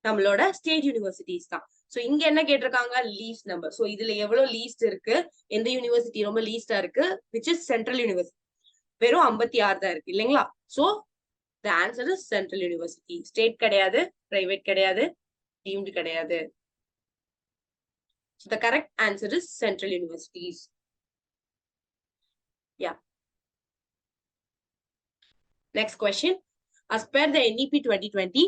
நம்மளோட ஸ்டேட் யூனிவர்சிட்டிஸ் தான். சோ இங்க என்ன கேட்டிருக்காங்க, லீஸ்ட் நம்பர். சோ இதுல எவ்வளவு லீஸ்ட் இருக்கு, எந்த யூனிவர்சிட்டி ரொம்ப லீஸ்டா இருக்கு, விச் இஸ் சென்ட்ரல் யூனிவர்சிட்டி, வெறும் 56 தான் இருக்கு இல்லைங்களா. So the answer is central university. State கிடையாது, பிரைவேட் கிடையாது, டீம்டு கிடையாது. So the correct answer is central universities. Yeah. Next question. As per the NEP 2020,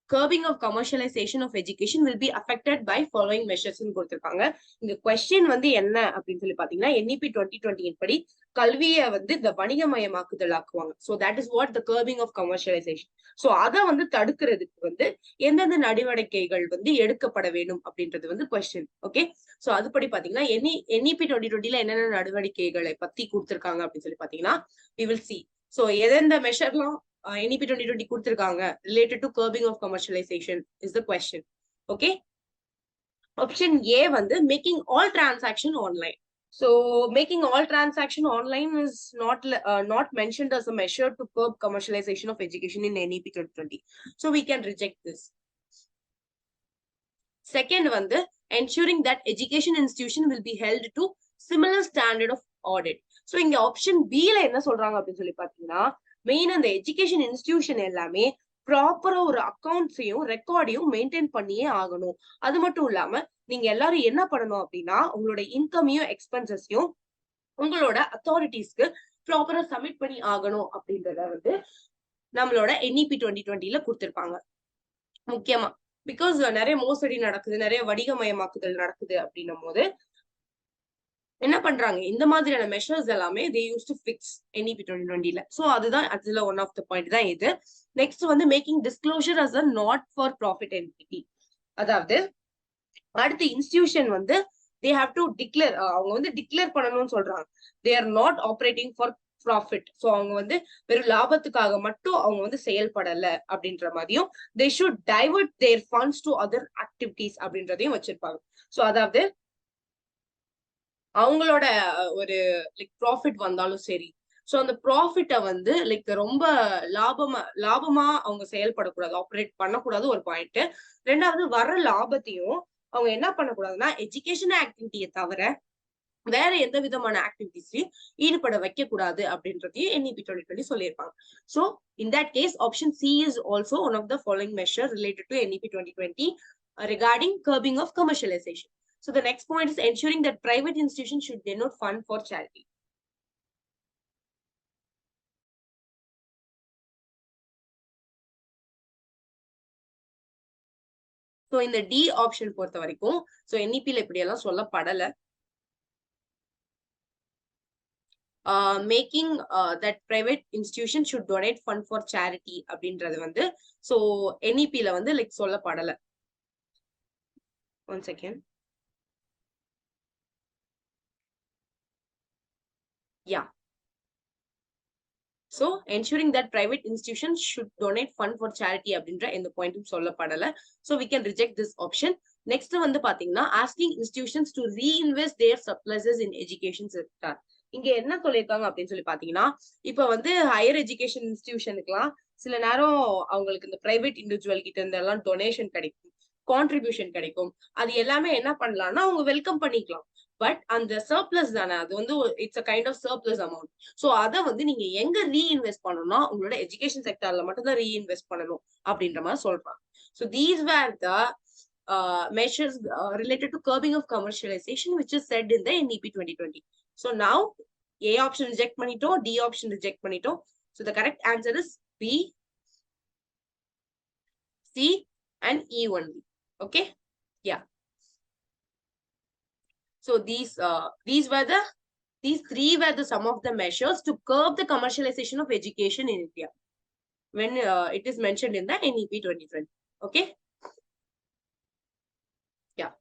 curbing of commercialization of education will be affected by following measures ன்னு கொடுத்திருக்காங்க. இந்த question வந்து என்ன அப்படின்னு சொல்லி பாத்தீங்கன்னா NEP 2020 படி கல்வியை வந்து இந்த வணிகமயமாக்குதல் ஆக்குவாங்க. So that is what the curbing of commercialization. So அதை வந்து தடுக்கிறதுக்கு வந்து எந்தெந்த நடவடிக்கைகள் வந்து எடுக்கப்பட வேண்டும் அப்படின்றது வந்து question. ஓகே, சோ அதுபடி பாத்தீங்கன்னா NEP 2020ல என்னென்ன நடவடிக்கைகளை பத்தி கொடுத்திருக்காங்க அப்படின்னு சொல்லி பாத்தீங்கன்னா we will see. So எந்தெந்த மெஷர்லாம் NEP 2020 கொடுத்திருக்காங்க related to curbing of commercialization is the question. Okay, option A வந்து making all transaction online. So making all transaction online is not mentioned as a measure to curb commercialization of education in NEP 2020. So we can reject this. Second வந்து ensuring that education institution will be held to similar standard of audit. So இங்க option B ல என்ன சொல்றாங்க அப்படின்னு சொல்லி பாத்தீங்கன்னா மெயின் அந்த எஜுகேஷன் இன்ஸ்டிடியூஷன் எல்லாமே ப்ராப்பரா ஒரு அக்கௌண்ட்ஸையும் ரெக்கார்டையும் மெயின்டைன் பண்ணியே ஆகணும். அது மட்டும் இல்லாம நீங்க எல்லாரும் என்ன பண்ணணும் அப்படின்னா உங்களோட இன்கமையும் எக்ஸ்பென்சஸையும் உங்களோட அத்தாரிட்டிஸ்க்கு ப்ராப்பரா சப்மிட் பண்ணி ஆகணும் அப்படின்றத வந்து நம்மளோட NEP 2020ல கொடுத்திருப்பாங்க. முக்கியமா பிகாஸ் நிறைய மோசடி நடக்குது, நிறைய வணிகமயமாக்குதல் நடக்குது அப்படின்னும் போது என்ன பண்றாங்க, இந்த மாதிரியான மெஷர்ஸ் எல்லாமே they used to fix NEP 2020ல. சோ அதுதான் அதுல ஒன் ஆஃப் த பாயிண்ட் தான் இது. நெக்ஸ்ட் வந்து making disclosure as a not for profit entity. அதாவது அடுத்த இன்ஸ்டிடியூஷன் வந்து they have to declare, அவங்க வந்து டிக்ளேர் பண்ணணும்னு சொல்றாங்க. they are not operating for profit. So அவங்க வந்து வெறும் லாபத்துக்காக மட்டும் அவங்க வந்து செயல்படல அப்படின்ற மாதிரியும் they should divert their funds to other activities அப்படின்றதையும் வச்சிருப்பாங்க. சோ அதாவது அவங்களோட ஒரு லைக் ப்ராஃபிட் வந்தாலும் சரி, சோ அந்த ப்ராஃபிட்ட வந்து லைக் ரொம்ப லாபமா அவங்க செயல்படக்கூடாது, ஆப்ரேட் பண்ணக்கூடாது ஒரு பாயிண்ட். ரெண்டாவது வர்ற லாபத்தையும் அவங்க என்ன பண்ணக்கூடாதுன்னா எஜுகேஷன் ஆக்டிவிட்டியை தவிர வேற எந்த விதமான ஆக்டிவிட்டிஸ்லயும் ஈடுபட வைக்க கூடாது அப்படின்றதையும் NEP 2020 சொல்லியிருப்பாங்க. So in that case option C is also one of the following measures related to NEP 2020 regarding curbing of commercialization. So the next point is ensuring that private institutions should denote fund for charity. So in the D option பொறுத்த வரைக்கும் so NEP ல இப்படி எல்லாம் சொல்லப்படல. Making that private institution should donate fund for charity அப்படின்றது வந்து so NEP ல வந்து like சொல்லப்படல. One second. Yeah. So ensuring that private institutions should donate fund for charity அப்படின்ற இந்த பாயிண்ட்டும் சொல்லப்படல. So we can reject this option. Next வந்து பாத்தீங்கன்னா asking institutions to reinvest their surpluses in education sector. இங்க என்ன சொல்லியிருக்காங்க அப்படின்னு சொல்லி பாத்தீங்கன்னா இப்ப வந்து ஹையர் எஜுகேஷன் இன்ஸ்டிடியூஷனுக்குலாம் சில நேரம் அவங்களுக்கு இந்த பிரைவேட் இண்டிவிஜுவல் கிட்ட இருந்தெல்லாம் டொனேஷன் கிடைக்கும், கான்ட்ரிபியூஷன் கிடைக்கும். அது எல்லாமே என்ன பண்ணலாம்னா அவங்க வெல்கம் பண்ணிக்கலாம். பட் அந்த சர்ப்ளஸ் தானே, அது வந்து it's a kind of surplus amount. So அதை வந்து நீங்க எங்க ரீஇன்வெஸ்ட் பண்ணணும்னா உங்களோட எஜுகேஷன் செக்டர்ல மட்டும் தான் ரீஇன்வெஸ்ட் பண்ணணும் அப்படின்ற மாதிரி சொல்றாங்க. So these were the measures related to curbing of commercialization which is said in the NEP 2020. So now A option reject பண்ணிட்டோம், D option reject பண்ணிட்டோம். So the correct answer is B, C and E only. Okay, yeah. So these three were the some of the measures to curb the commercialization of education in India when it is mentioned in the NEP 2020. Okay, yeah.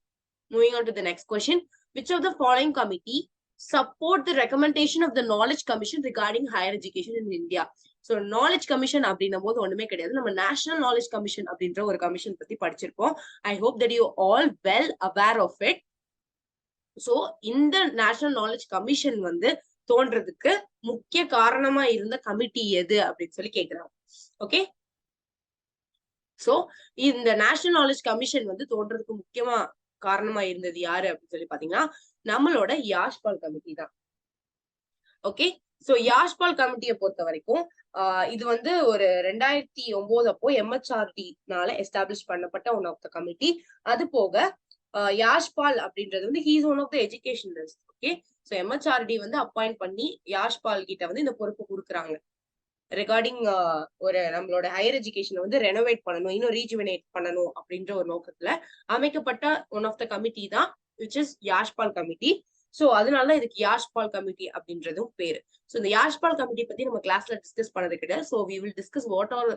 Moving on to the next question. Which of the following committee support the recommendation of the Knowledge Commission regarding higher education in India. So knowledge commission அப்படின்னும் போது ஒண்ணுமே கிடையாது. நம்ம நேஷனல் நாலேஜ் கமிஷன் அப்படின்ற ஒரு கமிஷன் பத்தி படிச்சிருப்போம். I hope that you all well aware of it. So இந்த நேஷனல் நாலேஜ் கமிஷன் வந்து தோன்றதுக்கு முக்கிய காரணமா இருந்த கமிட்டி எது அப்படின்னு சொல்லி கேக்குறாங்க. ஓகே, சோ இந்த நேஷனல் நாலேஜ் கமிஷன் வந்து தோன்றதுக்கு முக்கியமா காரணமா இருந்தது யாரு அப்படின்னு சொல்லி பாத்தீங்கன்னா நம்மளோட யாஷ்பால் கமிட்டி தான். ஓகே, சோ யாஷ்பால் கமிட்டியை பொறுத்த வரைக்கும் இது வந்து ஒரு 2009 அப்போ MHRD-னால எஸ்டாப்ளிஷ் பண்ணப்பட்ட ஒன் ஆஃப் த கமிட்டி. அது போக யாஷ்பால் அப்படின்றது வந்து he's one of the educationalist. Okay, so MHRD வந்து அப்பாயிண்ட் பண்ணி யாஷ்பால் கிட்ட வந்து இந்த பொறுப்பு கொடுக்குறாங்க. ரிகார்டிங் ஒரு நம்மளோட ஹையர் எஜுகேஷனை வந்து ரெனோவேட் பண்ணணும், இன்னும் ரீஜுவனேட் பண்ணணும் அப்படின்ற ஒரு நோக்கத்துல அமைக்கப்பட்ட ஒன் ஆஃப் த கமிட்டி தான் விச் இஸ் யாஷ்பால் கமிட்டி. சோ அதனால இதுக்கு யாஷ்பால் கமிட்டி அப்படின்றதும் பேரு. சோ இந்த யாஷ்பால் கமிட்டி பத்தி நம்ம கிளாஸ்ல டிஸ்கஸ் பண்ணது கிடையாது. So we will discuss what are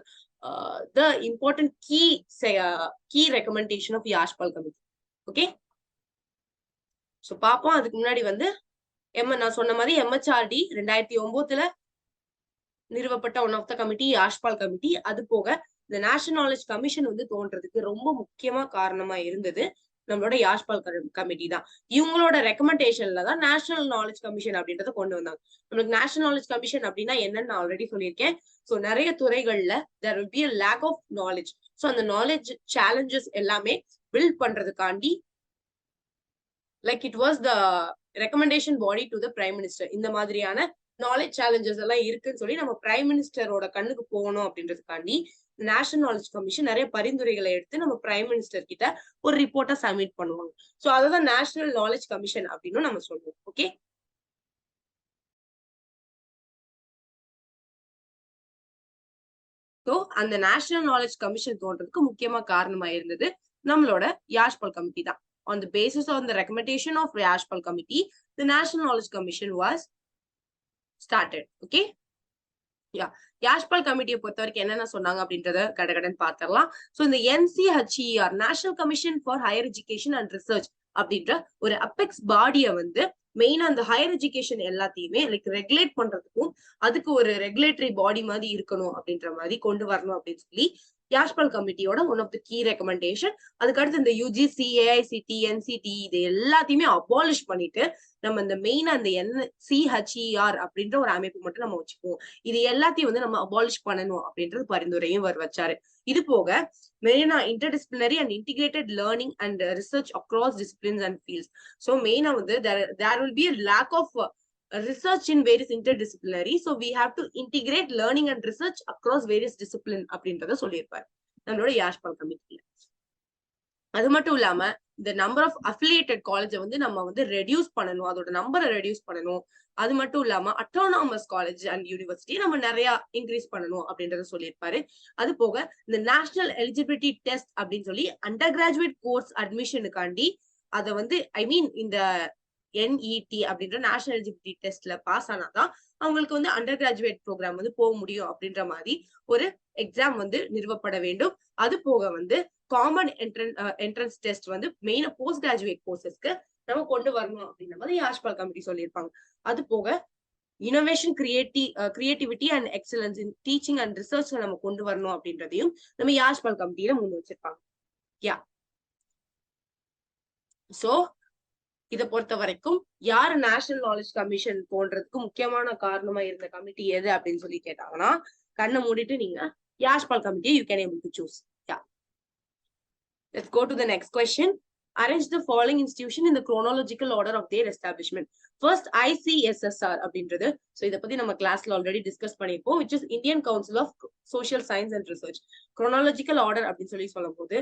the important key recommendation of Yashpal committee. Okay, so பாப்போம். அதுக்கு முன்னாடி வந்து நான் சொன்ன மாதிரி MHRD 2009 நிறுவப்பட்ட one of the committee Yashpal committee. அது போக இந்த நேஷனல் நாலேஜ் கமிஷன் வந்து தோன்றதுக்கு ரொம்ப முக்கியமா காரணமா இருந்தது நம்மளோட யாஷ்பால் கமிட்டி தான். இவங்களோட ரெக்கமெண்டேஷன்ல தான் நேஷனல் நாலேஜ் கமிஷன் அப்படின்றத கொண்டு வந்தாங்க. நம்மளுக்கு நேஷனல் நாலேஜ் கமிஷன் அப்படின்னா என்னன்னு நான் ஆல்ரெடி சொல்லியிருக்கேன். சோ நிறைய துறைகள்ல there will be a lack of knowledge. So அந்த நாலேஜ் சேலஞ்சஸ் எல்லாமே பில்ட் பண்றதுக்காண்டி like it was the recommendation body to the prime minister. இந்த மாதிரியான நாலேஜ் சேலஞ்சஸ் எல்லாம் இருக்குன்னு சொல்லி நம்ம பிரைம் மினிஸ்டரோட கண்ணுக்கு போகணும் அப்படின்றதுக்காண்டி நேஷனல் நாலேஜ் கமிஷன் நிறைய பரிந்துரைகளை எடுத்து நம்ம பிரைம் மினிஸ்டர் கிட்ட ஒரு ரிப்போர்ட்டை சப்மிட் பண்ணுவாங்க. சோ அததான் நேஷனல் நாலேஜ் கமிஷன் அப்படின்னு நம்ம சொல்லுவோம். ஓகே, சோ அந்த நேஷனல் நாலேஜ் கமிஷன் தோன்றதுக்கு முக்கியமா காரணமா இருந்தது நம்மளோட யாஷ்பால் கமிட்டி தான். On the basis of the recommendation of Yashpal committee, the National Knowledge Commission was started. Okay, yeah, யாஷ்பால் கமிட்டியை பொறுத்த வரைக்கும் என்னென்ன சொன்னாங்க அப்படின்றத கடகடன் பாத்திரலாம். சோ இந்த NCHER national commission for higher education and research அப்படின்ற ஒரு அபெக்ஸ் பாடியை வந்து மெயினா அந்த ஹையர் எஜுகேஷன் எல்லாத்தையுமே லைக் ரெகுலேட் பண்றதுக்கும் அதுக்கு ஒரு ரெகுலேட்டரி பாடி மாதிரி இருக்கணும் அப்படின்ற மாதிரி கொண்டு வரணும் அப்படின்னு சொல்லி யாஷ்பால் கமிட்டியோட one of the key recommendation. அதுக்கடுத்து இந்த UGC, AIC, TNCT இது எல்லாத்தையுமே அபாலிஷ் பண்ணிட்டு நம்ம இந்த மெயினா அந்த NCHER அப்படின்ற ஒரு அமைப்பு மட்டும் நம்ம வச்சுக்குவோம். இது எல்லாத்தையும் வந்து நம்ம அபாலிஷ் பண்ணணும் அப்படின்றது பரிந்துரையும் வச்சாரு. இது போக மெயினா interdisciplinary and integrated learning and research across disciplines and fields. So மெயினா வந்து there will be a lack of research in various interdisciplinary, so we have to integrate learning and research across various discipline அப்படின்றத சொல்லியிருப்பாரு நம்மளோட யாஷ்பால் கமிட்டியில. அது மட்டும் இல்லாம இந்த நம்பர் ஆஃப் அஃபிலியேட்டட் காலேஜை வந்து நம்ம வந்து ரெடியூஸ் பண்ணணும், அதோட நம்பரை ரெடியூஸ் பண்ணணும். அது மட்டும் இல்லாம அட்டானமஸ் காலேஜ் அண்ட் யூனிவர்சிட்டி நம்ம நிறைய இன்க்ரீஸ் பண்ணணும் அப்படின்றத சொல்லியிருப்பாரு. அது போக இந்த நேஷனல் எலிஜிபிலிட்டி டெஸ்ட் அப்படின்னு சொல்லி அண்டர் கிராஜுவேட் கோர்ஸ் அட்மிஷனுக்காண்டி அதை வந்து இந்த NET அப்படின்ற நேஷனல் எலிஜிபிலிட்டி டெஸ்ட்ல பாஸ் ஆனாதான் அவங்களுக்கு வந்து அண்டர் கிராஜுவேட் ப்ரோக்ராம் வந்து போக முடியும் அப்படின்ற மாதிரி ஒரு எக்ஸாம் வந்து நிறுவப்பட வேண்டும். அது போக வந்து காமன் என்ட்ரன்ஸ் டெஸ்ட் வந்து மெயினா போஸ்ட் கிராஜுவேட் கோர்சஸ்க்கு நம்ம கொண்டு வரணும் அப்படின்ற மாதிரி யாஷ்பால் கமிட்டி சொல்லியிருப்பாங்க. அது போக innovation creativity and excellence in teaching and research நம்ம கொண்டு வரணும் அப்படின்றதையும் நம்ம யாஷ்பால் கமிட்டியில முன் வச்சிருப்பாங்க. யா, சோ இதை பொறுத்த வரைக்கும் யாரு நேஷனல் நாலேஜ் கமிஷன் போன்றதுக்கு முக்கியமான காரணமா இருந்த கமிட்டி எது அப்படின்னு சொல்லி கேட்டாங்கன்னா கண்ணை மூடிட்டு நீங்க யாஷ்பால் கமிட்டியை you can able to choose. Yeah, let's go to the next question. Arrange the following institution in the chronological order of their establishment. First, ICSSR அப்படின்றது. ஸோ இதை பத்தி நம்ம கிளாஸ்ல ஆல்ரெடி டிஸ்கஸ் பண்ணிருப்போம், which is Indian Council of Social Science and Research. chronological order அப்படின்னு சொல்லி சொல்லும் போது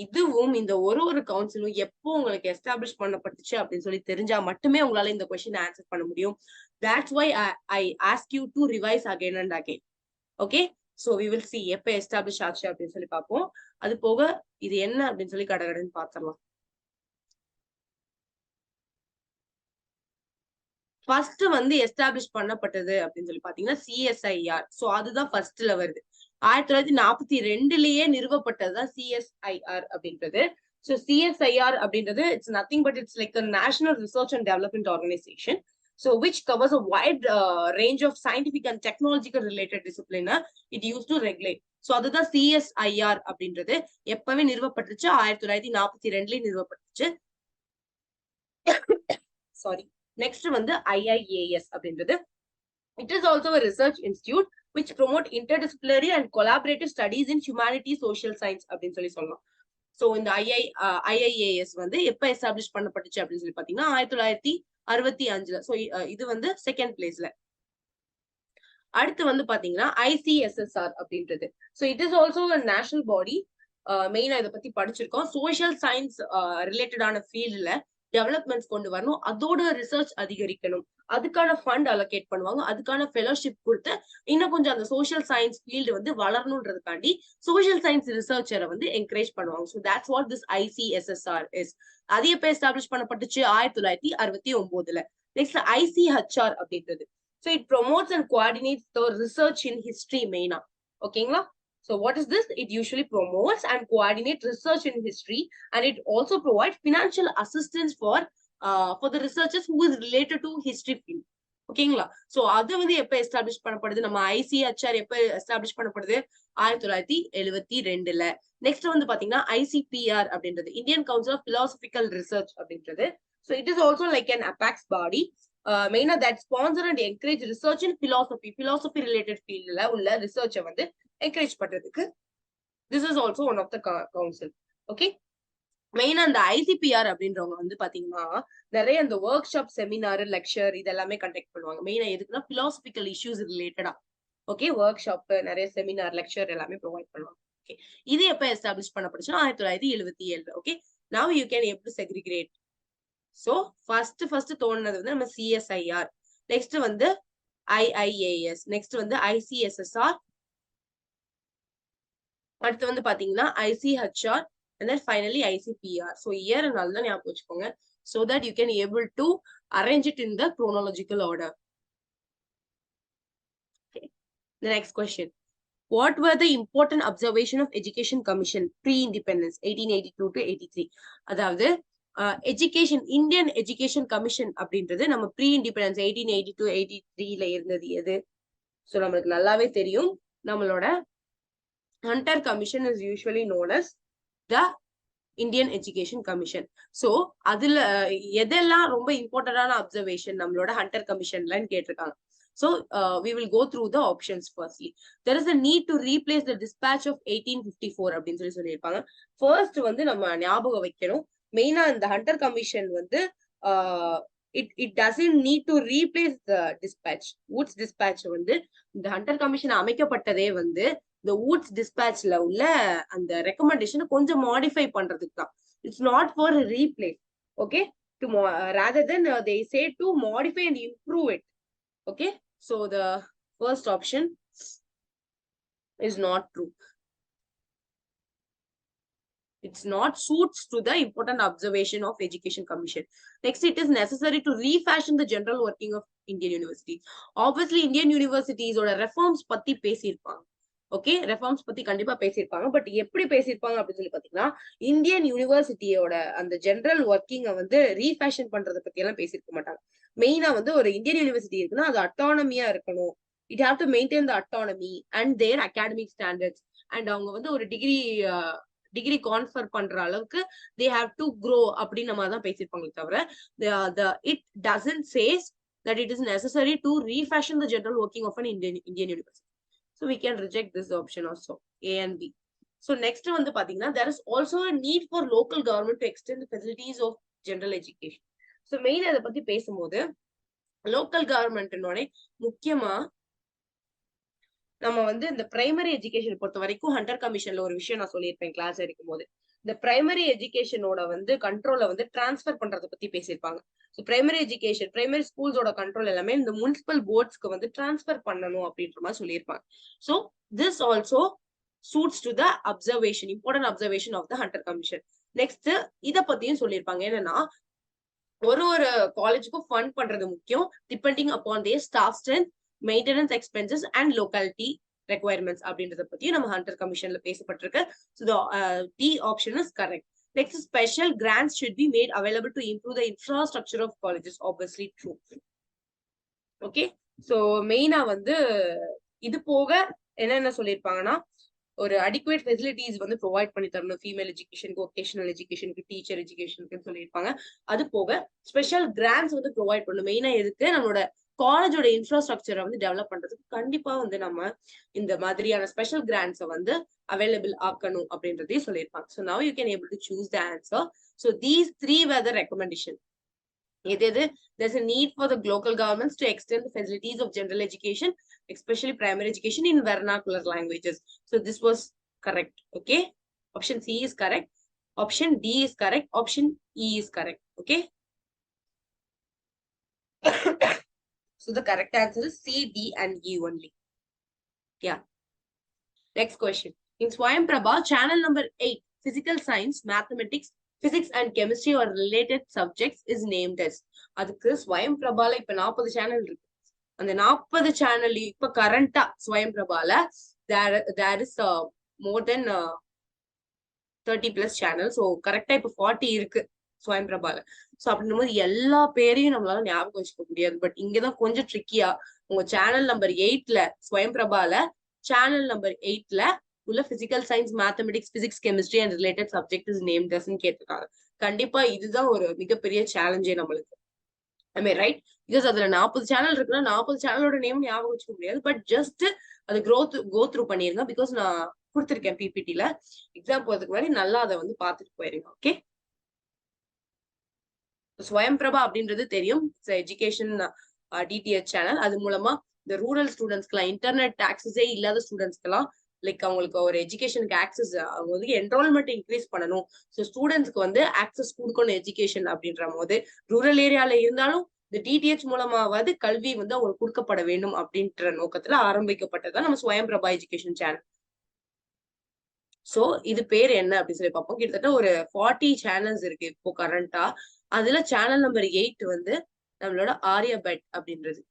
இதுவும் இந்த ஒரு கவுன்சிலும் எப்போ உங்களுக்கு எஸ்டாப்ளிஷ் பண்ணப்பட்டுச்சு அப்படின்னு சொல்லி தெரிஞ்சா மட்டுமே உங்களால இந்த கொஸ்டின் ஆன்சர் பண்ண முடியும். That's why I ask you to revise again and again. Okay, so we will see எப்ப எஸ்டாப்ளிஷ் ஆச்சு அப்படின்னு சொல்லி பார்ப்போம். அது போக இது என்ன அப்படின்னு சொல்லி கடகடன்னு பார்த்துடலாம். ஃபர்ஸ்ட் வந்து எஸ்டாப்ளிஷ் பண்ணப்பட்டது அப்படின்னு சொல்லி பாத்தீங்கன்னா CSIR. சோ அதுதான் ஃபர்ஸ்ட்ல வருது. 1942லயே நிறுவப்பட்டதுதான் CSIR அப்படின்றது. சோ CSIR அப்படின்றது it's nothing but it's like a national research and development organization. So which covers a wide range of scientific and technological related discipline it used to regulate. So அதுதான் CSIR அப்படின்றது எப்பவே நிறுவப்பட்டுச்சு 1942 நிறுவப்பட்டுச்சு. சாரி. நெக்ஸ்ட் வந்து IIAS அப்படின்றது. It is also a research institute which promote interdisciplinary and collaborative studies in humanity, social science அப்படின்னு சொல்லலாம். So இந்த IIAS வந்து எப்ப எஸ்டாப்ளிஷ் பண்ணப்பட்டுச்சு அப்படின்னு சொல்லி பாத்தீங்கன்னா 1965. So இது வந்து செகண்ட் பிளேஸ்ல. அடுத்து வந்து பாத்தீங்கன்னா ICSSR அப்படின்றது. So it is also a national body. மெயினா இதை பத்தி படிச்சிருக்கோம். சோசியல் சயின்ஸ் ரிலேட்டடான ஃபீல்ட்ல டெவலப்மெண்ட்ஸ் கொண்டு வரணும், அதோட ரிசர்ச் அதிகரிக்கணும், அதுக்கான ஃபண்ட் அலோகேட் பண்ணுவாங்க, அதுக்கான ஃபெலோஷிப் கொடுத்து இன்னும் கொஞ்சம் அந்த சோசியல் சயின்ஸ் ஃபீல்டு வந்து வளரணுன்றதுக்காண்டி சோசியல் சயின்ஸ் ரிசர்ச்சரை வந்து என்கரேஜ் பண்ணுவாங்க. So that's what this ICSSR is. அது எப்ப எஸ்டாப்ளிஷ் பண்ணப்பட்டுச்சு 1969. நெக்ஸ்ட் ICHR அப்படின்றது. So it promotes and coordinates the research in history மெயினா. ஓகேங்களா? So what is this? It usually promotes and coordinates research in history, and it also provides financial assistance for the researchers who is related to history field. ஓகேங்களா? So அது வந்து எப்ப எஸ்டாப்ளிஷ் பண்ணப்படுது? நம்ம ICHR எப்ப எஸ்டாப்ளிஷ் பண்ணப்படுது? 1972. நெக்ஸ்ட் வந்து பாத்தீங்கன்னா ICPR அப்படின்றது, Indian council of philosophical research அப்படின்றது. So it is also like an apex body. மெயினா that sponsor and encourage research in philosophy related ஃபீல்ட்ல உள்ள ரிசர்ச்சை வந்து என்கரேஜ் பண்றதுக்கு this is also one of the council. Okay, மெயினா அந்த ICPR அப்படின்றவங்க வந்து பாத்தீங்கன்னா நிறைய அந்த ஒர்க் ஷாப், செமினார், லெக்சர் இதெல்லாமே கண்டக்ட் பண்ணுவாங்க. மெயினா எதுக்குன்னா பிலாசபிக்கல் இஷ்யூஸ் ரிலேட்டடா. ஓகே, ஒர்க் ஷாப், நிறைய செமினார், லெக்சர் எல்லாமே ப்ரொவைட் பண்ணுவாங்க. ஓகே, இது எப்ப எஸ்டாப்ளிஷ் பண்ணப்படுச்சுன்னா 1977. Okay, now you can able to segregate. So first தோணுனது வந்து நம்ம CSIR, நெக்ஸ்ட் வந்து IIAS, நெக்ஸ்ட் வந்து ICSSR, அடுத்து வந்து பாத்தீங்கன்னா ICHR, and then finally ICPR. So year நல்லா ஞாபகம் வச்சுக்கோங்க, so that you can able to arrange it in the chronological order. Okay. The next question. What were the important observation of Education Commission pre-independence 1882 to 83? அதாவது எஜுகேஷன், இந்தியன் எஜுகேஷன் கமிஷன் அப்படின்றது நம்ம ப்ரீ இண்டிபெண்டன்ஸ் 1882 83ல இருந்தது எது? ஸோ நம்மளுக்கு நல்லாவே தெரியும், நம்மளோட Hunter commission is usually known as the Indian education commission. So அதுல எதெல்லாம் ரொம்ப இம்பார்ட்டன்டான அப்சர்வேஷன் நம்மளோட ஹண்டர் கமிஷன்லன்னு கேட்டிருக்காங்க. So we will go through the options firstly. There is a need to replace the dispatch of 1854 அப்படின்னு சொல்லியிருப்பாங்க. ஃபர்ஸ்ட் வந்து நம்ம ஞாபகம் வைக்கணும், மெயினா இந்த ஹண்டர் கமிஷன் வந்து it doesn't need to replace the dispatch. Woods dispatch வந்து இந்த ஹண்டர் கமிஷன் அமைக்கப்பட்டதே வந்து இந்த Woods dispatchல உள்ள அந்த ரெக்கமெண்டேஷனை கொஞ்சம் மாடிஃபை பண்றதுக்கு தான். It's not for replace. Okay, to rather than they say to modify and improve it. Okay, so the first option is not true. It's not suits to the important observation of Education Commission. Next, it is necessary to refashion the general working of Indian universities. Obviously, Indian universities or reforms பத்தி பேசியிருப்பாங்க. ஓகே, ரெஃபார்ம்ஸ் பத்தி கண்டிப்பா பேசியிருப்பாங்க. பட் எப்படி பேசியிருப்பாங்க அப்படின்னு சொல்லி பாத்தீங்கன்னா, இந்தியன் யூனிவர்சிட்டியோட அந்த ஜெனரல் ஒர்க்கிங்கை வந்து ரீஃபேஷன் பண்றதை பத்தி எல்லாம் பேசியிருக்க மாட்டாங்க. மெயினா வந்து ஒரு இந்தியன் யூனிவர்சிட்டி இருக்குன்னா அது அட்டானமியா இருக்கணும். It have to maintain the autonomy and their academic standards. And அவங்க வந்து ஒரு டிகிரி கான்ஃபர் பண்ற அளவுக்கு தே ஹேவ் டு க்ரோ அப்படின்னு நம்ம தான் பேசியிருப்பாங்களே தவிர it doesn't says that it is necessary to refashion the general working of an Indian university. So we can reject this option also, A and B. So next வந்து பாத்தீங்கன்னா there is also a need for local government to extend the facilities of general education. So main அதை பத்தி பேசும்போது லோக்கல் கவர்மெண்ட்னோட முக்கியமா நம்ம வந்து இந்த பிரைமரி எஜுகேஷன் பொறுத்த வரைக்கும் ஹண்டர் கமிஷன்ல ஒரு விஷயம் நான் சொல்லியிருப்பேன் கிளாஸ் எடுக்கும் போது, இந்த பிரைமரி எஜுகேஷனோட வந்து கண்ட்ரோலை வந்து டிரான்ஸ்பர் பண்றதை பத்தி பேசியிருப்பாங்க. ஸோ பிரைமரி எஜுகேஷன், பிரைமரி ஸ்கூல்ஸோட கண்ட்ரோல் எல்லாமே இந்த முனிசிபல் போர்ட்ஸ்க்கு வந்து டிரான்ஸ்பர் பண்ணணும் அப்படின்ற மாதிரி சொல்லியிருப்பாங்க. So this also suits to the observation, important observation of the Hunter commission. Next இதை பத்தியும் சொல்லியிருப்பாங்க. என்னன்னா ஒரு காலேஜுக்கும் ஃபண்ட் பண்றது முக்கியம், depending upon their staff strength, maintenance expenses and locality requirements அப்படின்றத பத்தியும் நம்ம ஹண்டர் கமிஷன்ல பேசப்பட்டிருக்கு. So D option is correct. Next, special grants should be made available to improve the infrastructure of colleges. Obviously true. Okay. So மெயினா வந்து இது போக என்னென்ன சொல்லியிருப்பாங்கன்னா, ஒரு அடிக்குவேட் ஃபெசிலிட்டிஸ் வந்து ப்ரொவைட் பண்ணி தரணும். ஃபீமேல் எஜுகேஷனுக்கு, வொகேஷனல் எஜுகேஷனுக்கு, டீச்சர் எஜுகேஷனுக்கு சொல்லியிருப்பாங்க. அது போக ஸ்பெஷல் கிராண்ட்ஸ் வந்து ப்ரொவைட் பண்ணணும். மெயினா எதுக்கு? நம்மளோட காலேஜோட இன்ஃப்ராஸ்ட்ரக்சரை வந்து டெவலப் பண்றதுக்கு கண்டிப்பா வந்து நம்ம இந்த மாதிரியான ஸ்பெஷல் கிராண்ட்ஸை வந்து அவைலபிள் ஆக்கணும் அப்படின்றதையும் சொல்லியிருப்பாங்க. So now you can able to choose the answer. So these three were the recommendation. There's a need for the local governments to extend the facilities of general education, especially primary education in vernacular languages. So this was correct. Okay. Option C is correct. Option D is correct. Option E is correct. Okay. So the correct answer is C, D, and E only. Yeah. Next question. In Swayam Prabha, channel number 8, physical science, mathematics, physics and chemistry or related subjects is named as. அதுக்கு ஸ்வயம் பிரபால இப்ப 40 சேனல் இருக்கு. அந்த 40 சேனல் இப்ப கரண்டா ஸ்வயம் பிரபால there is more than 30+ channel. So கரெக்டா இப்ப 40 இருக்கு ஸ்வயம் பிரபால. ஸோ அப்படின்னும் போது எல்லா பேரையும் நம்மளால ஞாபகம் வச்சுக்க முடியாது. பட் இங்கதான் கொஞ்சம் ட்ரிக்கியா உங்க சேனல் நம்பர் 8ல ஸ்வயம் பிரபால சேனல் நம்பர் 8ல உள்ள physical science, mathematics, physics, chemistry and related subject is name டஸ்ன்னு கேட்டிருக்காங்க. கண்டிப்பா இதுதான் ஒரு மிகப்பெரிய சேலஞ்சே நம்மளுக்கு. ரைட்? பிகாஸ் அதுல 40 சேனல் இருக்குன்னா 40 சேனலோட நேம் ஞாபகம் வச்சுக்க முடியாது. பட் ஜஸ்ட் அது கோ த்ரூ பண்ணிருங்க. பிகாஸ் நான் கொடுத்துருக்கேன் பிபிடில. எக்ஸாம் போறதுக்கு முன்னாடி நல்லா அதை வந்து பார்த்துட்டு போயிருங்க. ஓகே. ஸ்வயம் பிரபா அப்படின்றது தெரியும். Education DTH channel. அது மூலமா இந்த ரூரல் ஸ்டூடெண்ட்ஸ்க்குலாம், இன்டர்நெட் ஆக்சஸே இல்லாத ஸ்டூடெண்ட்ஸ்க்கெல்லாம் லைக் அவங்களுக்கு ஒரு எஜுகேஷனுக்கு ஆக்சஸ், அவங்க வந்து என்ரோல்மெண்ட் இன்க்ரீஸ் பண்ணணும். ஸோ ஸ்டூடெண்ட்ஸ்க்கு வந்து ஆக்சஸ் கொடுக்கணும் எஜுகேஷன் அப்படின்ற போது ரூரல் ஏரியால இருந்தாலும் இந்த டிடிஎச் மூலமாவது கல்வி வந்து அவங்களுக்கு கொடுக்கப்பட வேண்டும் அப்படின்ற நோக்கத்துல ஆரம்பிக்கப்பட்டதான் நம்ம ஸ்வயம் பிரபா எஜுகேஷன் சேனல். சோ இது பேர் என்ன அப்படின்னு சொல்லி பார்ப்போம். கிட்டத்தட்ட ஒரு 40 சேனல்ஸ் இருக்கு இப்போ கரண்டா. அதுல சேனல் நம்பர் 8 வந்து நம்மளோட ஆரியபட் அப்படின்றது.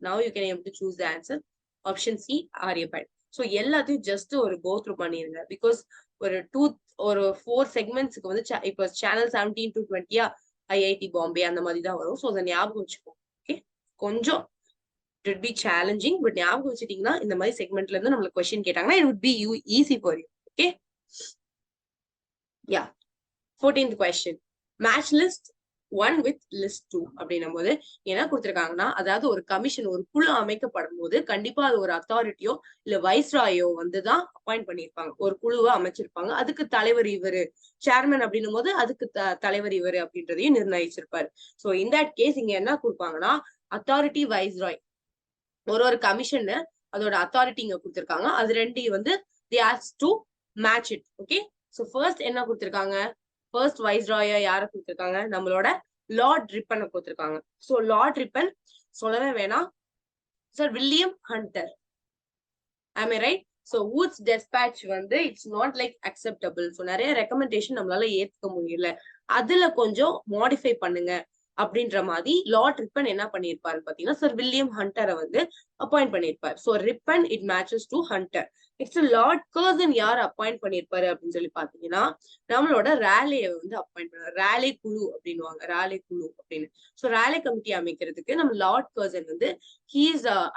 Now you can able to choose the answer. Option C Aryabhata. So எல்லாத்தையும் ஜஸ்ட் ஒரு கோ த்ரூ பண்ணிருங்க. பிகாஸ் ஒரு 4 செக்மெண்ட்ஸ்க்கு வந்து இப்போ சேனல் 17 to 20 ஐஐடி பாம்பே அந்த மாதிரி தான் வரும். ஸோ அதை ஞாபகம் வச்சுக்கோ. ஓகே. கொஞ்சம் it would be challenging, but ஞாபகம் வச்சுட்டீங்கன்னா இந்த மாதிரி செக்மெண்ட்ல இருந்து நம்மளுக்கு கொஸ்டின் கேட்டாங்கன்னா it would be easy for you. Okay. Yeah. 14th question. Match list 1 with list 2 அப்படின்னும் போது என்ன கொடுத்திருக்காங்கன்னா, அதாவது ஒரு கமிஷன், ஒரு குழு அமைக்கப்படும் போது கண்டிப்பா அது ஒரு அத்தாரிட்டியோ இல்ல வைஸ்ராயோ வந்துதான் அப்பாயிண்ட் பண்ணிருப்பாங்க. ஒரு குழுவை அமைச்சிருப்பாங்க. அதுக்கு தலைவர் இவரு, சேர்மன் அப்படின்னும் போது அதுக்கு தலைவர் இவரு அப்படின்றதையும் நிர்ணயிச்சிருப்பாரு. சோ இன் தட் கேஸ் இங்க என்ன கொடுப்பாங்கன்னா, அத்தாரிட்டி வைஸ்ராய். ஒரு கமிஷன் அதோட அத்தாரிட்டி இங்க கொடுத்திருக்காங்க. அது ரெண்டு வந்து they asked to match it. Okay. So first என்ன கொடுத்திருக்காங்க? ஃபர்ஸ்ட் வைஸ்ராய யார கொடுத்திருக்காங்க? நம்மளோட லார்ட் ரிப்பனை கொடுத்திருக்காங்க. சோ லார்ட் ரிப்பன் சொல்லவே வேணாம், sir William Hunter. am I right? So Wood's despatch வந்து it's not like acceptable. So நிறைய ரெக்கமெண்டேஷன் நம்மளால ஏத்துக்க முடியல, அதுல கொஞ்சம் மாடிஃபை பண்ணுங்க அப்படின்ற மாதிரி லார்ட் ரிப்பன் என்ன பண்ணிருப்பாரு பாத்தீங்கன்னா, சார் வில்லியம் ஹண்டரை வந்து அப்பாயிண்ட் பண்ணிருப்பாரு. So Ripon it matches to Hunter. Next Lord Curzon யார் அப்பாயிண்ட் பண்ணிருப்பாரு அப்படின்னு சொல்லி பாத்தீங்கன்னா, நம்மளோட ரேலியை வந்து அப்பாயிண்ட் பண்ணாரு. ரேலி குழு அப்படின்னுவாங்க, ரேலி குழு அப்படின்னு. சோ ரேலி கமிட்டி அமைக்கிறதுக்கு நம்ம லார்ட் கர்சன் வந்து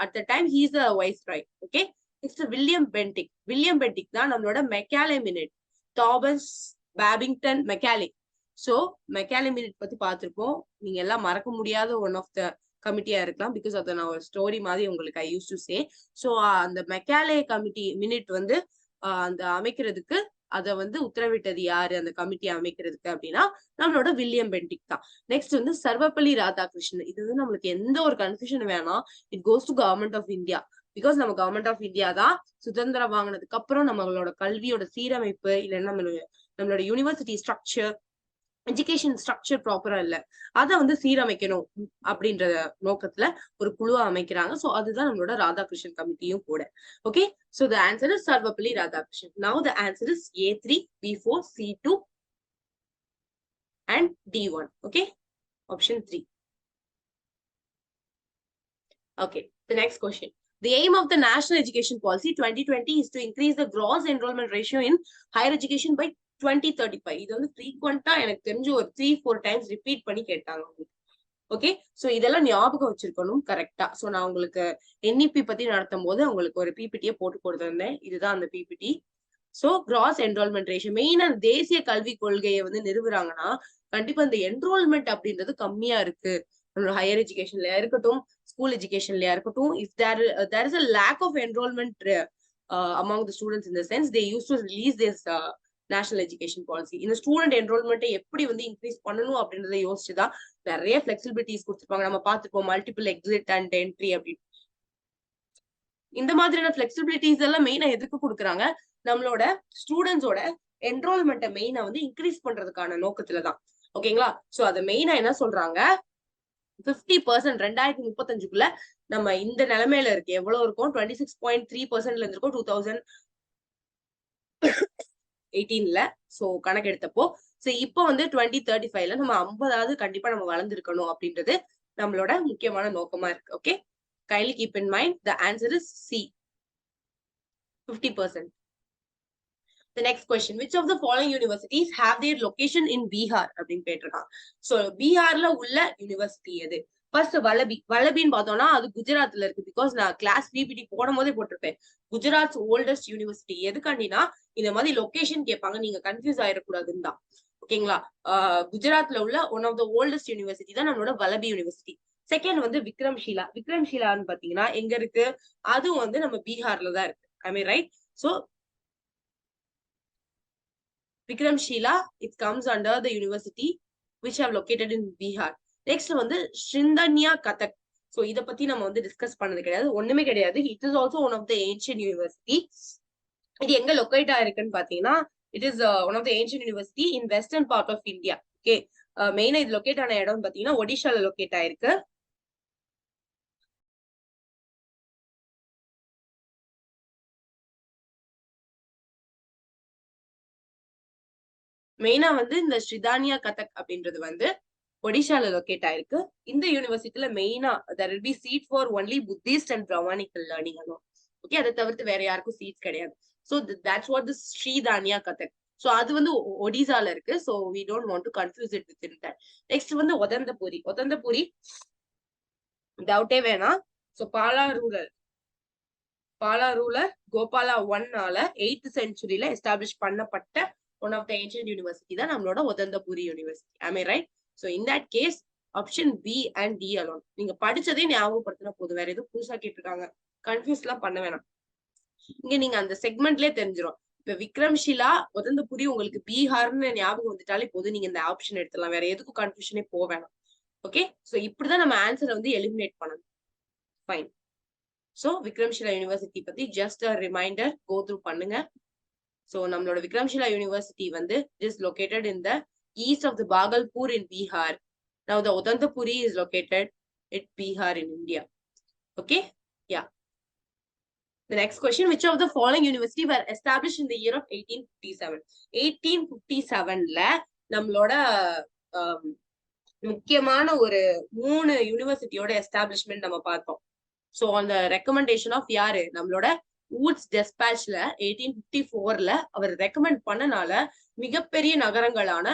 at the time he's the viceroy. Okay. Next William Bentinck. William Bentinck தான் நம்மளோட Macaulay minute, Thomas Babington Macaulay. So Macaulay minute பத்தி பார்த்திருப்போம். நீங்க எல்லாம் மறக்க முடியாத ஒன் ஆஃப் த கமிட்டியா இருக்கலாம். பிகாஸ் அதை நான் ஒரு ஸ்டோரி மாதிரி உங்களுக்கு ஐ யூஸ் டு சே. சோ அந்த மெக்காலே கமிட்டி மினிட் வந்து அந்த அமைக்கிறதுக்கு அதை வந்து உத்தரவிட்டது யாரு அந்த கமிட்டி அமைக்கிறதுக்கு அப்படின்னா நம்மளோட வில்லியம் பென்டிக் தான். நெக்ஸ்ட் வந்து சர்வப்பள்ளி ராதாகிருஷ்ணன். இது வந்து நம்மளுக்கு எந்த ஒரு கன்ஃபியூஷன் வேணாம். It goes to government of India. Because நம்ம கவர்மெண்ட் ஆஃப் இந்தியா தான் சுதந்திரம் வாங்கினதுக்கு அப்புறம் நம்மளோட கல்வியோட சீரமைப்பு இல்லைன்னா நம்மளோட யூனிவர்சிட்டி ஸ்ட்ரக்சர், எஜுகேஷன் ஸ்ட்ரக்சர் ப்ராப்பரா இல்ல, அதை வந்து சீரமைக்கணும் அப்படின்ற நோக்கத்துல ஒரு குழுவை அமைக்கிறாங்க. சோ அதுதான் நம்மளோட ராதாகிருஷ்ணன் கமிட்டியும் கூட. Okay. So the answer is Sarvepalli Radhakrishnan. Now the answer is A3, B4, C2 and D1. Okay. Option 3. Okay. The next question. The aim of the National Education Policy 2020 is to increase the gross enrollment ratio in higher education by 2035. இது வந்து ஃப்ரீக்வெண்டா எனக்கு தெரிஞ்சு ஒரு 3-4 டைம்ஸ் ரிப்பீட் பண்ணி கேட்டாங்க. ஓகே, சோ இதெல்லாம் ஞாபகம் வச்சிருக்கணும் கரெக்டா. சோ நான் உங்களுக்கு NEP பத்தி நடத்தும் போது உங்களுக்கு ஒரு பிபிடியை போட்டு கொடுத்திருந்தேன். இதுதான் அந்த PPT. So gross enrolment ratio மெயினா தேசிய கல்விக் கொள்கையை வந்து நிறுவுறாங்கன்னா கண்டிப்பா இந்த என்ரோல்மெண்ட் அப்படின்றது கம்மியா இருக்கு. ஹையர் எஜுகேஷன்லயா இருக்கட்டும், ஸ்கூல் எஜுகேஷன்லயா இருக்கட்டும், if there is a lack of enrollment among the students in the sense they used to release this national education policy. இந்த ஸ்டூடெண்ட் என்ரோல்மெண்ட்டை எப்படி வந்து இன்க்ரீஸ் பண்ணணும் அப்படின்றத யோசிச்சுதான் நிறைய பிளெக்சிபிலிட்டிஸ் கொடுத்துருப்பாங்க. நம்ம பார்த்துப்போம் மல்டிபிள் எக்ஸிட் அண்ட் என்ட்ரி அப்படின்னு. இந்த மாதிரியான பிளெக்சிபிலிட்டிஸ் எல்லாம் மெயினா எதுக்கு கொடுக்குறாங்க? நம்மளோட ஸ்டூடெண்ட்ஸோட என்ரோல்மெண்ட்டை மெயினா வந்து இன்க்ரீஸ் பண்றதுக்கான நோக்கத்துலதான். ஓகேங்களா? சோ அதை மெயினா என்ன சொல்றாங்க, 50% 2035க்குள்ள நம்ம இந்த நிலைமையில இருக்கு. எவ்வளவு இருக்கும்? 26.3% இருந்திருக்கும் 2018ல. சோ கணக்கு எடுத்தப்போ சோ இப்போ வந்து 2035ல நம்ம 50வது கண்டிப்பா நம்ம வளர்ந்துருக்கணும் அப்படின்றது நம்மளோட முக்கியமான நோக்கமா இருக்கு. Okay, kindly keep in mind the answer is C, 50%. The next question, which of the following universities have their location in Bihar அப்படின்னு கேட்டிருக்காங்க. சோ பீகார்ல உள்ள யூனிவர்சிட்டி எது? ஃபர்ஸ்ட் வலபின்னு பார்த்தோம்னா அது குஜராத்ல இருக்கு. பிகாஸ் நான் கிளாஸ் பிபிடி போடும் போதே போட்டிருப்பேன் குஜராத் ஓல்டஸ்ட் யூனிவர்சிட்டி. எதுக்காண்டினா இந்த மாதிரி லொகேஷன் கேட்பாங்க, நீங்க கன்ஃபியூஸ் ஆயிடக்கூடாதுன்னு தான். ஓகேங்களா? குஜராத்ல உள்ள one of the oldest university தான் நம்மளோட வலபி யூனிவர்சிட்டி. செகண்ட் வந்து விக்ரம்ஷீலான்னு பாத்தீங்கன்னா எங்க இருக்கு? அதுவும் வந்து நம்ம பீகார்ல தான் இருக்கு. I mean right. So Vikramshila, it comes under the university which have located in Bihar. Next வந்து Shrindanya Kathak. So இத பத்தி நம்ம வந்து டிஸ்கஸ் பண்ணது கிடையாது, ஒண்ணுமே கிடையாது. It is also one of the ancient university. இது எங்க லொகேட் ஆயிருக்குன்னு பாத்தீங்கன்னா it is one of the ancient university in western part of India. Okay, மெயினா இது லொகேட் ஆன இடம் பாத்தீங்கன்னா ஒடிஷால லொகேட் ஆயிருக்கு. மெயினா வந்து இந்த ஸ்ரீதானியா கதக் அப்படின்றது வந்து ஒடிஷால லொகேட் ஆயிருக்கு. இந்த யூனிவர்சிட்டியில மெயினா there will be seat for only Buddhist and Brahmanical learning alone. Okay, அதை தவிர்த்து வேற யாருக்கும் சீட் கிடையாது. So that's what the Sridhanya Katak. So அது வந்து ஒடிசால இருக்கு. So we don't want to confuse it within that. Next வந்து ஒதந்தபுரி டவுட்டே வேணாம். சோ பாலா ரூலர் கோபாலா 1ஆல 8th centuryல எஸ்டாப்ளிஷ் பண்ணப்பட்ட one of the ancient university தான் நம்மளோட Odantapuri university. Am I right? So in that case option B and D alone. நீங்க படிச்சதே ஞாபகப்படுத்தினா போதும், வேற எதுவும் புதுசா கேட்டிருக்காங்க கன்ஃபியூஸ் எல்லாம் பண்ண வேணாம். இங்க நீங்க அந்த செக்மெண்ட்லயே தெரிஞ்சிடும். இப்ப விக்ரம்ஷிலா ஒதந்தபுரி உங்களுக்கு பீகார்னு ஞாபகம் வந்துட்டாலே போதும், நீங்க இந்த ஆப்ஷன் எடுத்துலாம், வேற எதுக்கும் கன்ஃபியூஷனே போக வேணாம். ஓகே, சோ இப்படிதான் நம்ம ஆன்சரை வந்து எலிமினேட் பண்ணணும். ஃபைன். சோ விக்ரம்ஷிலா யூனிவர்சிட்டி பத்தி just a reminder go through பண்ணுங்க. So நம்மளோட விக்ரம்ஷிலா யூனிவர்சிட்டி வந்து is located in the east of the Bhagalpur in Bihar. Now the Odantapuri is located at Bihar in India. Okay, yeah. The next question, which of the following university were established in the year of 1857? 1857ல நம்மளோட முக்கியமான ஒரு 3 யூனிவர்சிட்டியோட எஸ்டாப்ளிஷ்மெண்ட் நம்ம பார்த்தோம். சோ அந்த ரெக்கமெண்டேஷன் ஆஃப் யாரு? நம்மளோட வூட்ஸ் டெஸ்பேச்ல 1854ல அவர் ரெக்கமெண்ட் பண்ணனால மிகப்பெரிய நகரங்களான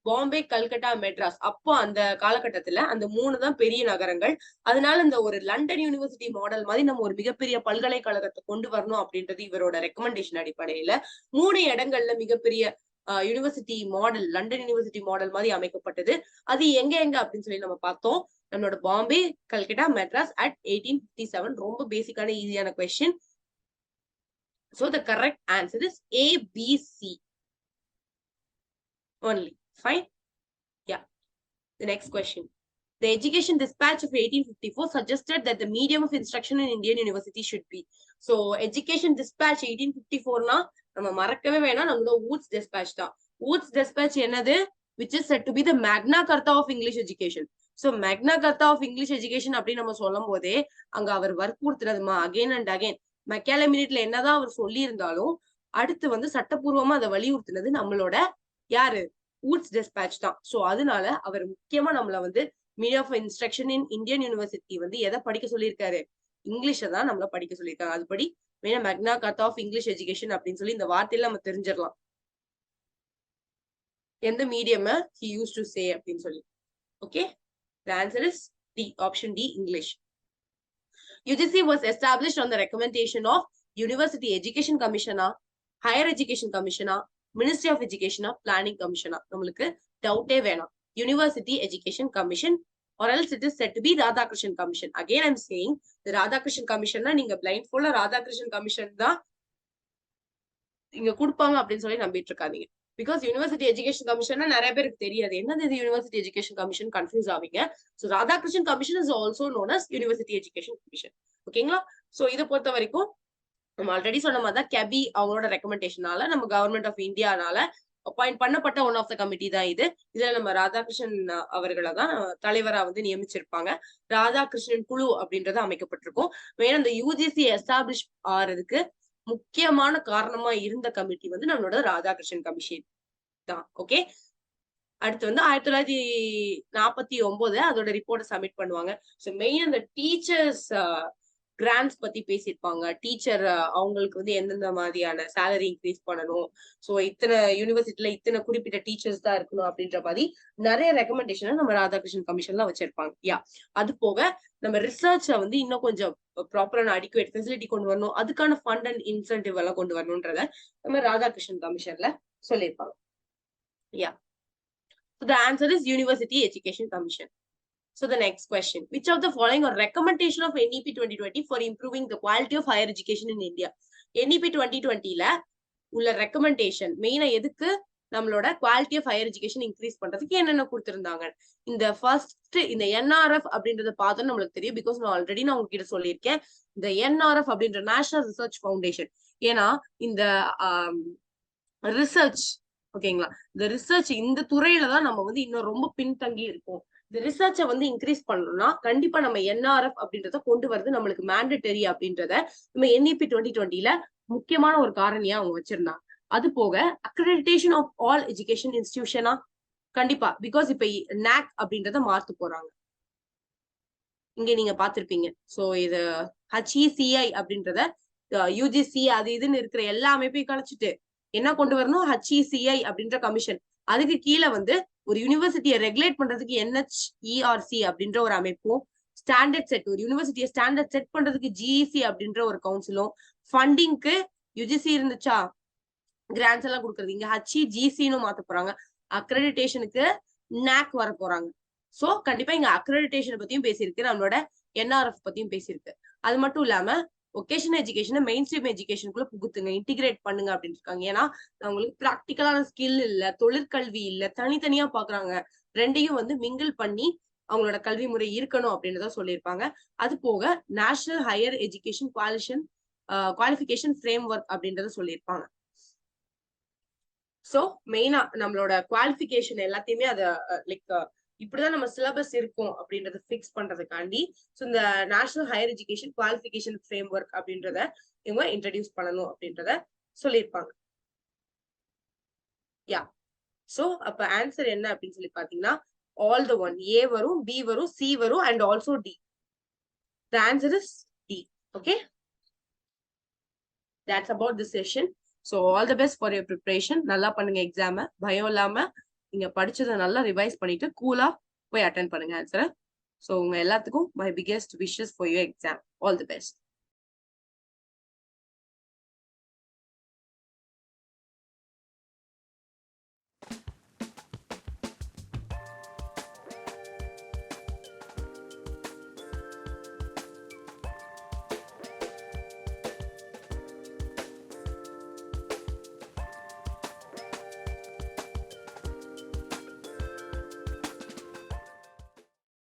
பாம்பே, கல்கட்டா, மெட்ராஸ், அப்போ அந்த காலகட்டத்துல அந்த 3 தான் பெரிய நகரங்கள். அதனால இந்த ஒரு லண்டன் யூனிவர்சிட்டி மாடல் மாதிரி நம்ம ஒரு மிகப்பெரிய பல்கலைக்கழகத்தை கொண்டு வரணும் அப்படின்றது இவரோட ரெக்கமெண்டேஷன் அடிப்படையில 3 இடங்கள்ல மிகப்பெரிய university model, London university model மாதிரி அமைக்கப்பட்டது. அது எங்க அப்படின்னு சொல்லி நம்ம பார்த்தோம். நம்மளோட பாம்பே, கல்கட்டா, மெட்ராஸ் at 1857. ரொம்ப பேசிக்கான ஈஸியான question. So the correct answer is A, B, C only. Fine. Yeah. The next question. The Education Dispatch of 1854 suggested that the medium of instruction in Indian university should be. So Education Dispatch 1854 na நம்ம மறக்கவே வேணாம், நம்மளோட Woods Dispatch தான். Woods Dispatch என்னது? Which is said to be the Magna Carta of English Education. So Magna Carta of English Education அப்படி நம்ம சொல்லும் போதே அங்க அவர் வற்புறுத்துறதுமா அகைன் அண்ட் அகைன் மெக்காலே மினிட்ல என்னதான் அவர் சொல்லி இருந்தாலும் அடுத்து வந்து சட்டப்பூர்வமா அதை வலியுறுத்தினது நம்மளோட யாரு? வூட்ஸ் டெஸ்பேட்ச் தான். சோ அதனால அவர் முக்கியமா நம்மள வந்து medium of instruction in Indian university வந்து எதை படிக்க சொல்லியிருக்காரு? இங்கிலீஷை தான் நம்மள படிக்க சொல்லியிருக்காங்க. அதுபடி மெயினா மேக்னா கார்ட்டா ஆஃப் இங்கிலீஷ் எஜுகேஷன் அப்படின்னு சொல்லி இந்த வார்த்தையில நம்ம தெரிஞ்சிடலாம் எந்த medium he used to say அப்படின்னு சொல்லி. Okay, the answer is D. Option D, English. UGC was established on the recommendation of University Education Commissioner, Higher Education Commissioner, Ministry of Education, Planning Commissioner. நம்மளுக்கு டவுட்டே வேணாம். University Education Commission, or else it is said to be Radhakrishnan Commission. Again, I'm saying the Radhakrishnan Commission நீங்க blindfold Radhakrishnan Commission தான் இங்க கொடுப்பாங்க அப்படின்னு சொல்லி நம்பிட்டு இருக்காதீங்க. பிகாஸ் யூனிவர்சிட்டி எஜுகேஷன் கமிஷன் நிறைய பேருக்கு தெரியாது. என்னது யூனிவர்சிட்டி எஜுகேஷன் கமிஷன் கன்ஃபியூஸ் ஆவீங்க. So Radhakrishnan commission is also known as university education commission. ஓகேங்களா? ஸோ இதை பொறுத்த வரைக்கும் நம்ம ஆல்ரெடி சொன்ன மாதிரி தான் கெபி அவங்களோட ரெக்கமெண்டேஷனால நம்ம கவர்மெண்ட் ஆஃப் இந்தியானால அப்பாயிண்ட் பண்ணப்பட்ட ஒன் ஆஃப் த கமிட்டி தான் இது. இதுல நம்ம ராதாகிருஷ்ணன் அவர்களை தான் தலைவரா வந்து நியமிச்சிருப்பாங்க. ராதாகிருஷ்ணன் குழு அப்படின்றது அமைக்கப்பட்டிருக்கும். வேணும் இந்த யூஜிசி எஸ்டாப்ளிஷ் ஆறதுக்கு முக்கியமான காரணமா இருந்த கமிட்டி வந்து நம்மளோட ராதாகிருஷ்ணன் கமிஷன் தான். ஓகே, அடுத்து வந்து 1949 அதோட ரிப்போர்ட்டை சப்மிட் பண்ணுவாங்க. ஸோ மெயின் அந்த டீச்சர்ஸ் கிராண்ட்ஸ் பத்தி பேசியிருப்பாங்க. டீச்சர் அவங்களுக்கு வந்து எந்தெந்த மாதிரியான சேலரி இன்க்ரீஸ் பண்ணணும், ஸோ இத்தனை யூனிவர்சிட்டியில இத்தனை குறிப்பிட்ட டீச்சர்ஸ் தான் இருக்கணும் அப்படின்ற மாதிரி நிறைய ரெக்கமெண்டேஷன் நம்ம ராதாகிருஷ்ணன் கமிஷன்ல வச்சிருப்பாங்க. யா, அது போக நம்ம ரிசர்ச்சை வந்து இன்னும் கொஞ்சம் ப்ராப்பரான அடிக்குவேட் ஃபெசிலிட்டி கொண்டு வரணும், அதுக்கான ஃபண்ட் அண்ட் இன்சென்டிவ் எல்லாம் கொண்டு வரணும்ன்றத நம்ம ராதாகிருஷ்ணன் கமிஷன்ல சொல்லியிருப்பாங்க. யா, so the answer is University Education Commission. So the next question, which of the following are recommendation of NEP 2020 for improving the quality of higher education in India? NEP 2020ல உள்ள ரெக்கமெண்டேஷன் மெயினா எதுக்கு நம்மளோட quality of higher education increase பண்றதுக்கு என்னென்ன கொடுத்திருந்தாங்க? இந்த ஃபர்ஸ்ட் இந்த NRF அப்படின்றத பார்த்தோம் நம்மளுக்கு தெரியும். பிகாஸ் நான் ஆல்ரெடி நான் உங்ககிட்ட சொல்லியிருக்கேன். இந்த NRF அப்படின்ற நேஷனல் ரிசர்ச் ஃபவுண்டேஷன். ஏன்னா இந்த ரிசர்ச் ஓகேங்களா, இந்த ரிசர்ச் இந்த துறையில தான் நம்ம வந்து இன்னும் ரொம்ப பின்தங்கி இருக்கோம். இந்த ரிசர்ச்சை வந்து இன்க்ரீஸ் பண்ணணும்னா கண்டிப்பா நம்ம NRF அப்படின்றத கொண்டு வரது நம்மளுக்கு மேண்டட்டரி அப்படின்றத நம்ம NEP 2020ல முக்கியமான ஒரு காரணியா அவங்க வச்சிருந்தாங்க. அது போக அக்ரெடிடேஷன் ஆஃப் ஆல் எஜுகேஷன் இன்ஸ்டிடியூஷனா கண்டிப்பா, பிகாஸ் இப்ப NAC அப்படின்றத மாத்து போறாங்க. இங்க நீங்க பாத்திருப்பீங்க. சோ இது HECI அப்படின்றத UGC அது இதுன்னு இருக்கிற எல்லா அமைப்பையும் கழிச்சிட்டு என்ன கொண்டு வரணும்? HECI அப்படின்ற கமிஷன். அதுக்கு கீழே வந்து ஒரு யூனிவர்சிட்டியை ரெகுலேட் பண்றதுக்கு NHERC அப்படின்ற ஒரு அமைப்பும், ஸ்டாண்டர்ட் செட் ஒரு யூனிவர்சிட்டியை ஸ்டாண்டர்ட் செட் பண்றதுக்கு GEC அப்படின்ற ஒரு கவுன்சிலும், ஃபண்டிங்க்கு UGC இருந்துச்சா கிராண்ட்ஸ் எல்லாம் கொடுக்கறது இங்க HEGCன்னு மாத்த போறாங்க. அக்ரெடிடேஷனுக்கு NAC வர போறாங்க. சோ கண்டிப்பா இங்க அக்ரெடிடேஷன் பத்தியும் பேசியிருக்கு, நம்மளோட NRF பத்தியும் பேசியிருக்கு. அது மட்டும் இல்லாம வொகேஷனல் எஜுகேஷனை மெயின் ஸ்ட்ரீம் எஜுகேஷனுக்குள்ள புகுத்துங்க, இன்டிகிரேட் பண்ணுங்க அப்படின்னு இருக்காங்க. ஏன்னா அவங்களுக்கு ப்ராக்டிக்கலான ஸ்கில் இல்ல, தொழிற்கல்வி இல்ல, தனித்தனியா பாக்குறாங்க. ரெண்டையும் வந்து மிங்கிள் பண்ணி அவங்களோட கல்வி முறை இருக்கணும் அப்படின்றத சொல்லியிருப்பாங்க. அது போக national higher education qualification frame work அப்படின்றத சொல்லியிருப்பாங்க. சோ மெயினா நம்மளோட குவாலிஃபிகேஷன் எல்லாத்தையுமே அதை லைக் இப்படிதான் நம்ம சிலபஸ் இருக்கும் அப்படின்றத பிக்ஸ் பண்றதுக்காண்டி இந்த national higher education qualification frame work அப்படின்றத இவங்க இன்ட்ரடியூஸ் பண்ணணும் அப்படின்றத சொல்லியிருப்பாங்க. யா, சோ அப்ப ஆன்சர் என்ன அப்படின்னு சொல்லி பாத்தீங்கன்னா ஆல் த ஒன், A வரும், B வரும், C வரும் and also D. The answer is D. Okay, that's about this session. So all the best for your preparation. நல்லா பண்ணுங்க எக்ஸாம, பயம் இல்லாம நீங்க படிச்சதை நல்லா ரிவைஸ் பண்ணிட்டு கூலா போய் அட்டென்ட் பண்ணுங்க ஆன்சரை. ஸோ உங்க எல்லாத்துக்கும் my biggest wishes for your exam. All the best.